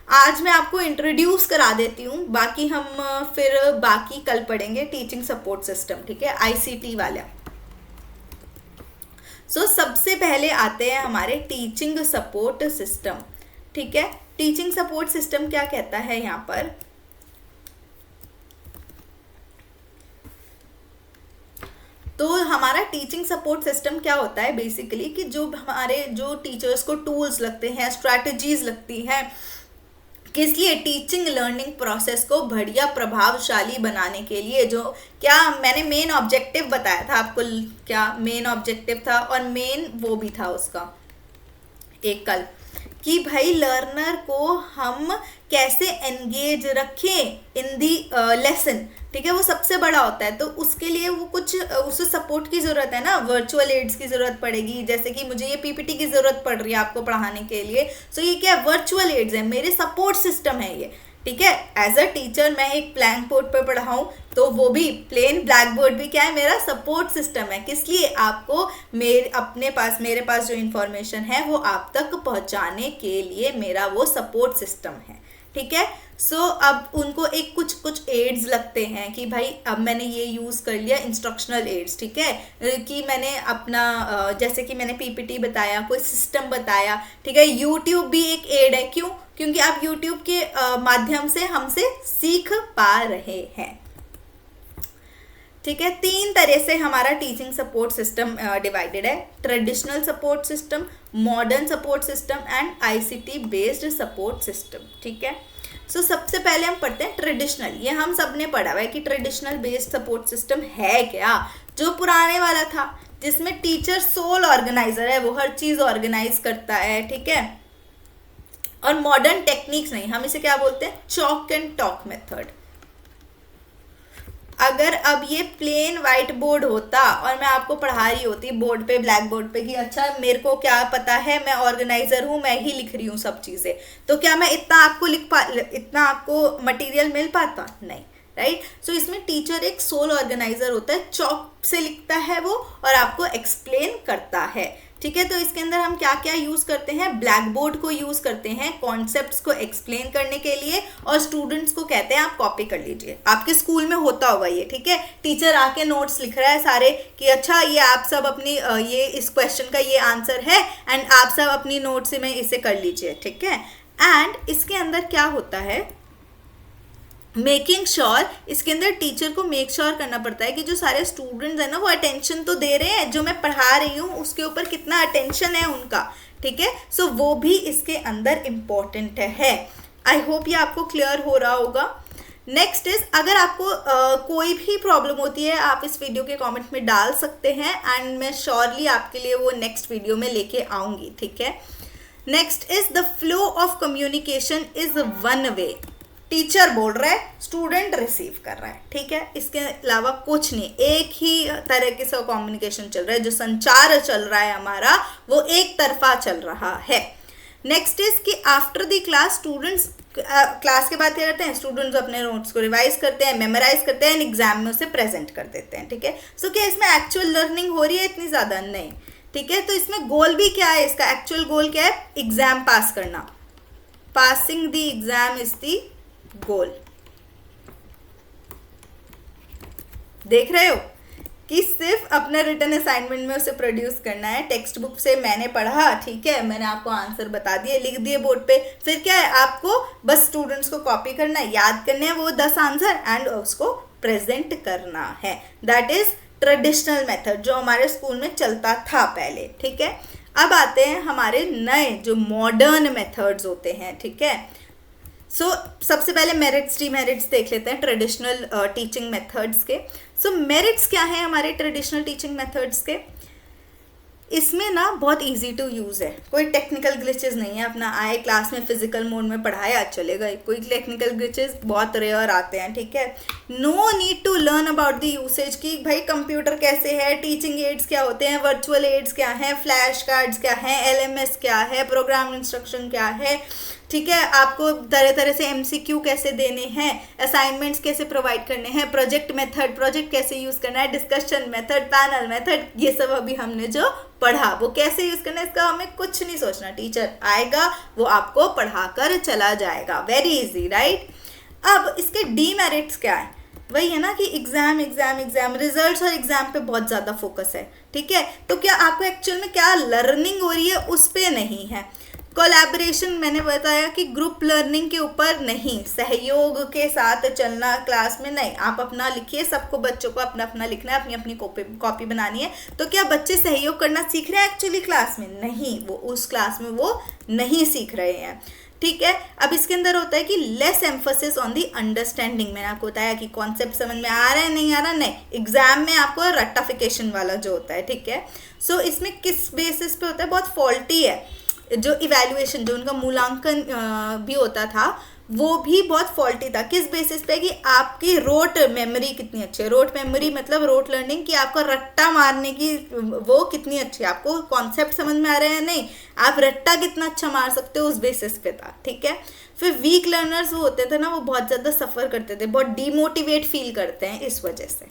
आज मैं आपको इंट्रोड्यूस करा देती हूँ, बाकी हम फिर बाकी कल पढ़ेंगे टीचिंग सपोर्ट सिस्टम, ठीक है, आईसीटी वाला। सो सबसे पहले आते हैं हमारे टीचिंग सपोर्ट सिस्टम, ठीक है। टीचिंग सपोर्ट सिस्टम क्या कहता है यहाँ पर, तो हमारा टीचिंग सपोर्ट सिस्टम क्या होता है बेसिकली, कि जो हमारे जो टीचर्स को टूल्स लगते हैं, स्ट्रैटेजीज लगती हैं, किस लिए, टीचिंग लर्निंग प्रोसेस को बढ़िया प्रभावशाली बनाने के लिए। जो क्या मैंने मेन ऑब्जेक्टिव बताया था आपको, क्या मेन ऑब्जेक्टिव था, और मेन वो भी था उसका एक कल, कि भाई लर्नर को हम कैसे एंगेज रखें इन दी लेसन, ठीक है, वो सबसे बड़ा होता है। तो उसके लिए वो कुछ उसे सपोर्ट की ज़रूरत है ना, वर्चुअल एड्स की ज़रूरत पड़ेगी, जैसे कि मुझे ये पीपीटी की ज़रूरत पड़ रही है आपको पढ़ाने के लिए, सो ये क्या वर्चुअल एड्स है, मेरे सपोर्ट सिस्टम है ये, ठीक है। एज अ टीचर मैं एक ब्लैंक बोर्ड पर पढ़ाऊँ तो वो भी प्लेन ब्लैक बोर्ड भी क्या है, मेरा सपोर्ट सिस्टम है। किस लिए, आपको मेरे पास जो इन्फॉर्मेशन है वो आप तक पहुंचाने के लिए मेरा वो सपोर्ट सिस्टम है, ठीक है। सो अब उनको एक कुछ एड्स लगते हैं कि भाई अब मैंने ये यूज़ कर लिया, इंस्ट्रक्शनल एड्स, ठीक है, कि मैंने अपना जैसे कि मैंने पीपीटी बताया, कोई सिस्टम बताया, ठीक है। यूट्यूब भी एक एड है, क्यों, क्योंकि आप यूट्यूब के माध्यम से हमसे सीख पा रहे हैं, ठीक है, 3 तरह से हमारा टीचिंग सपोर्ट सिस्टम डिवाइडेड है, traditional support system, modern support system and ICT based support system. ठीक है, सो सबसे पहले हम पढ़ते हैं ट्रेडिशनल। ये हम सब ने पढ़ा हुआ है कि ट्रेडिशनल बेस्ड सपोर्ट सिस्टम है क्या, जो पुराने वाला था जिसमें टीचर सोल ऑर्गेनाइजर है, वो हर चीज ऑर्गेनाइज करता है। ठीक है, और मॉडर्न टेक्निक्स नहीं, हम इसे क्या बोलते हैं, चॉक एंड टॉक मेथड। अगर अब ये प्लेन वाइट बोर्ड होता और मैं आपको पढ़ा रही होती बोर्ड पे, ब्लैक बोर्ड पे कि अच्छा मेरे को क्या पता है, मैं ऑर्गेनाइजर हूँ, मैं ही लिख रही हूँ सब चीजें, तो क्या मैं इतना आपको मटेरियल मिल पाता? नहीं, राइट। सो इसमें टीचर एक सोल ऑर्गेनाइजर होता है, चॉक से लिखता है वो और आपको एक्सप्लेन करता है। ठीक है, तो इसके अंदर हम क्या क्या यूज करते हैं, ब्लैक बोर्ड को यूज करते हैं कॉन्सेप्ट्स को एक्सप्लेन करने के लिए, और स्टूडेंट्स को कहते हैं आप कॉपी कर लीजिए। आपके स्कूल में होता होगा ये, ठीक है, टीचर आके नोट्स लिख रहा है सारे कि अच्छा ये आप सब अपनी ये इस क्वेश्चन का ये आंसर है एंड आप सब अपनी नोट्स में इसे कर लीजिए। ठीक है, एंड इसके अंदर क्या होता है, मेकिंग श्योर, इसके अंदर टीचर को मेक श्योर करना पड़ता है कि जो सारे स्टूडेंट्स हैं ना वो अटेंशन तो दे रहे हैं, जो मैं पढ़ा रही हूँ उसके ऊपर कितना अटेंशन है उनका। ठीक है, सो वो भी इसके अंदर इम्पोर्टेंट है। आई होप ये आपको क्लियर हो रहा होगा। नेक्स्ट इज, अगर आपको कोई भी प्रॉब्लम होती है आप इस वीडियो के कमेंट में डाल सकते हैं एंड मैं श्योरली आपके लिए वो नेक्स्ट वीडियो में लेके आऊँगी। ठीक है, next is the flow of communication is one way. Teacher बोल रहा है, स्टूडेंट रिसीव कर रहा है। ठीक है, इसके अलावा कुछ नहीं, एक ही तरह के से कम्युनिकेशन चल रहा है, जो संचार चल रहा है हमारा वो एक तरफा चल रहा है। नेक्स्ट इज कि after the class students class के बाद क्या करते हैं, स्टूडेंट्स अपने नोट्स को रिवाइज करते हैं, मेमोराइज करते हैं, एग्जाम में उसे प्रेजेंट कर देते हैं। ठीक है, सो क्या इसमें एक्चुअल लर्निंग हो रही है? इतनी ज़्यादा नहीं। ठीक है, तो इसमें गोल भी क्या है, इसका एक्चुअल गोल क्या है, एग्जाम पास करना, passing the exam is the goal. देख रहे हो कि सिर्फ अपने रिटन असाइनमेंट में उसे प्रोड्यूस करना है। टेक्स्ट बुक से मैंने पढ़ा, ठीक है, मैंने आपको आंसर बता दिए, लिख दिए बोर्ड पे, फिर क्या है, आपको बस स्टूडेंट्स को कॉपी करना है, याद करने हैं वो 10 आंसर एंड उसको प्रेजेंट करना है। दैट इज ट्रेडिशनल मेथड जो हमारे स्कूल में चलता था पहले। ठीक है, अब आते हैं हमारे नए जो मॉडर्न मेथड्स होते हैं। ठीक है, सो सबसे पहले मेरिट्स डीमेरिट्स देख लेते हैं ट्रेडिशनल टीचिंग मेथड्स के। सो मेरिट्स क्या है हमारे ट्रेडिशनल टीचिंग मेथड्स के? इसमें ना बहुत इजी टू यूज़ है, कोई टेक्निकल ग्लिचेस नहीं है। अपना आए क्लास में फिजिकल मोड में पढ़ाया चलेगा, कोई टेक्निकल ग्लिचेस बहुत रेयर आते हैं। ठीक है, no need to learn about the usage की भाई कंप्यूटर कैसे है, टीचिंग एड्स क्या होते हैं, वर्चुअल एड्स क्या हैं, फ्लैश कार्ड्स क्या हैं, LMS क्या है, प्रोग्राम इंस्ट्रक्शन क्या है। ठीक है, आपको तरह तरह से MCQ कैसे देने हैं, असाइनमेंट्स कैसे प्रोवाइड करने हैं, प्रोजेक्ट मेथड, प्रोजेक्ट कैसे यूज़ करना है, डिस्कशन मेथड, पैनल मेथड, ये सब अभी हमने जो पढ़ा वो कैसे यूज़ करना है, इसका हमें कुछ नहीं सोचना। टीचर आएगा वो आपको पढ़ा कर चला जाएगा, वेरी इजी, राइट। अब इसके डीमेरिट्स क्या है? वही है ना कि एग्जाम एग्जाम एग्जाम, रिजल्ट्स और एग्जाम पे बहुत ज़्यादा फोकस है। ठीक है, तो क्या आपको एक्चुअल में क्या लर्निंग हो रही है उस पर नहीं है। कोलैबोरेशन मैंने बताया कि ग्रुप लर्निंग के ऊपर नहीं, सहयोग के साथ चलना क्लास में नहीं, आप अपना लिखिए, सबको बच्चों को अपना अपना लिखना है, अपनी अपनी कॉपी बनानी है। तो क्या बच्चे सहयोग करना सीख रहे हैं एक्चुअली क्लास में? नहीं, वो उस क्लास में वो नहीं सीख रहे हैं। ठीक है, अब इसके अंदर होता है कि less emphasis on the understanding. मैंने आपको बताया कि कॉन्सेप्ट समझ में आ रहा है नहीं आ रहा, नहीं, एग्जाम में आपको रट्टाफिकेशन वाला जो होता है। ठीक है, सो इसमें किस बेसिस पे होता है, बहुत फॉल्टी है। जो इवैल्यूएशन, जो उनका मूल्यांकन भी होता था वो भी बहुत फॉल्टी था। किस बेसिस पे कि आपकी रोट मेमोरी कितनी अच्छी है, रोट मेमोरी मतलब रोट लर्निंग, कि आपको रट्टा मारने की वो कितनी अच्छी है, आपको कॉन्सेप्ट समझ में आ रहे हैं नहीं, आप रट्टा कितना अच्छा मार सकते हो, उस बेसिस पे था। ठीक है, फिर वीक लर्नर्स वो होते थे ना, वो बहुत ज़्यादा सफ़र करते थे, बहुत डीमोटिवेट फील करते हैं इस वजह से।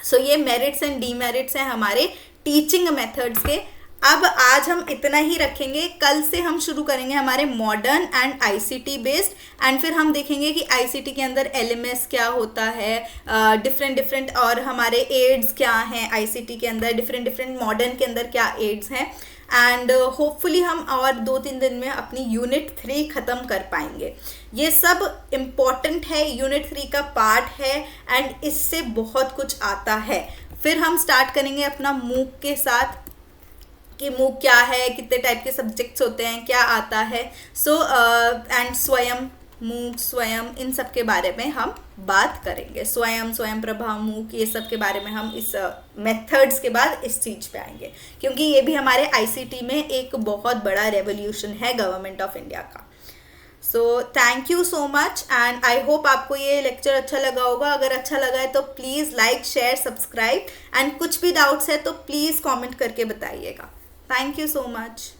सो ये मेरिट्स एंड डीमेरिट्स हैं हमारे टीचिंग मेथड्स के। अब आज हम इतना ही रखेंगे, कल से हम शुरू करेंगे हमारे modern and ICT based, and फिर हम देखेंगे कि आईसीटी के अंदर LMS क्या होता है, डिफरेंट और हमारे एड्स क्या हैं आईसीटी के अंदर, डिफरेंट मॉडर्न के अंदर क्या एड्स हैं। एंड होपफुली हम और 2-3 दिन में अपनी यूनिट 3 ख़त्म कर पाएंगे। ये सब इम्पॉर्टेंट है, यूनिट 3 का पार्ट है एंड इससे बहुत कुछ आता है। फिर हम स्टार्ट करेंगे अपना मूक के साथ कि मूक क्या है, कितने टाइप के सब्जेक्ट्स होते हैं, क्या आता है। सो एंड स्वयं, मूक, स्वयं, इन सब के बारे में हम बात करेंगे। स्वयं, स्वयं प्रभा, मूक, ये सब के बारे में हम इस मेथड्स के बाद इस चीज़ पे आएंगे, क्योंकि ये भी हमारे आईसीटी में एक बहुत बड़ा रेवोल्यूशन है गवर्नमेंट ऑफ इंडिया का। So thank you so much and I hope आपको ये लेक्चर अच्छा लगा होगा। अगर अच्छा लगा है तो please like, share, subscribe and कुछ भी डाउट्स है तो प्लीज़ कमेंट करके बताइएगा। Thank you so much.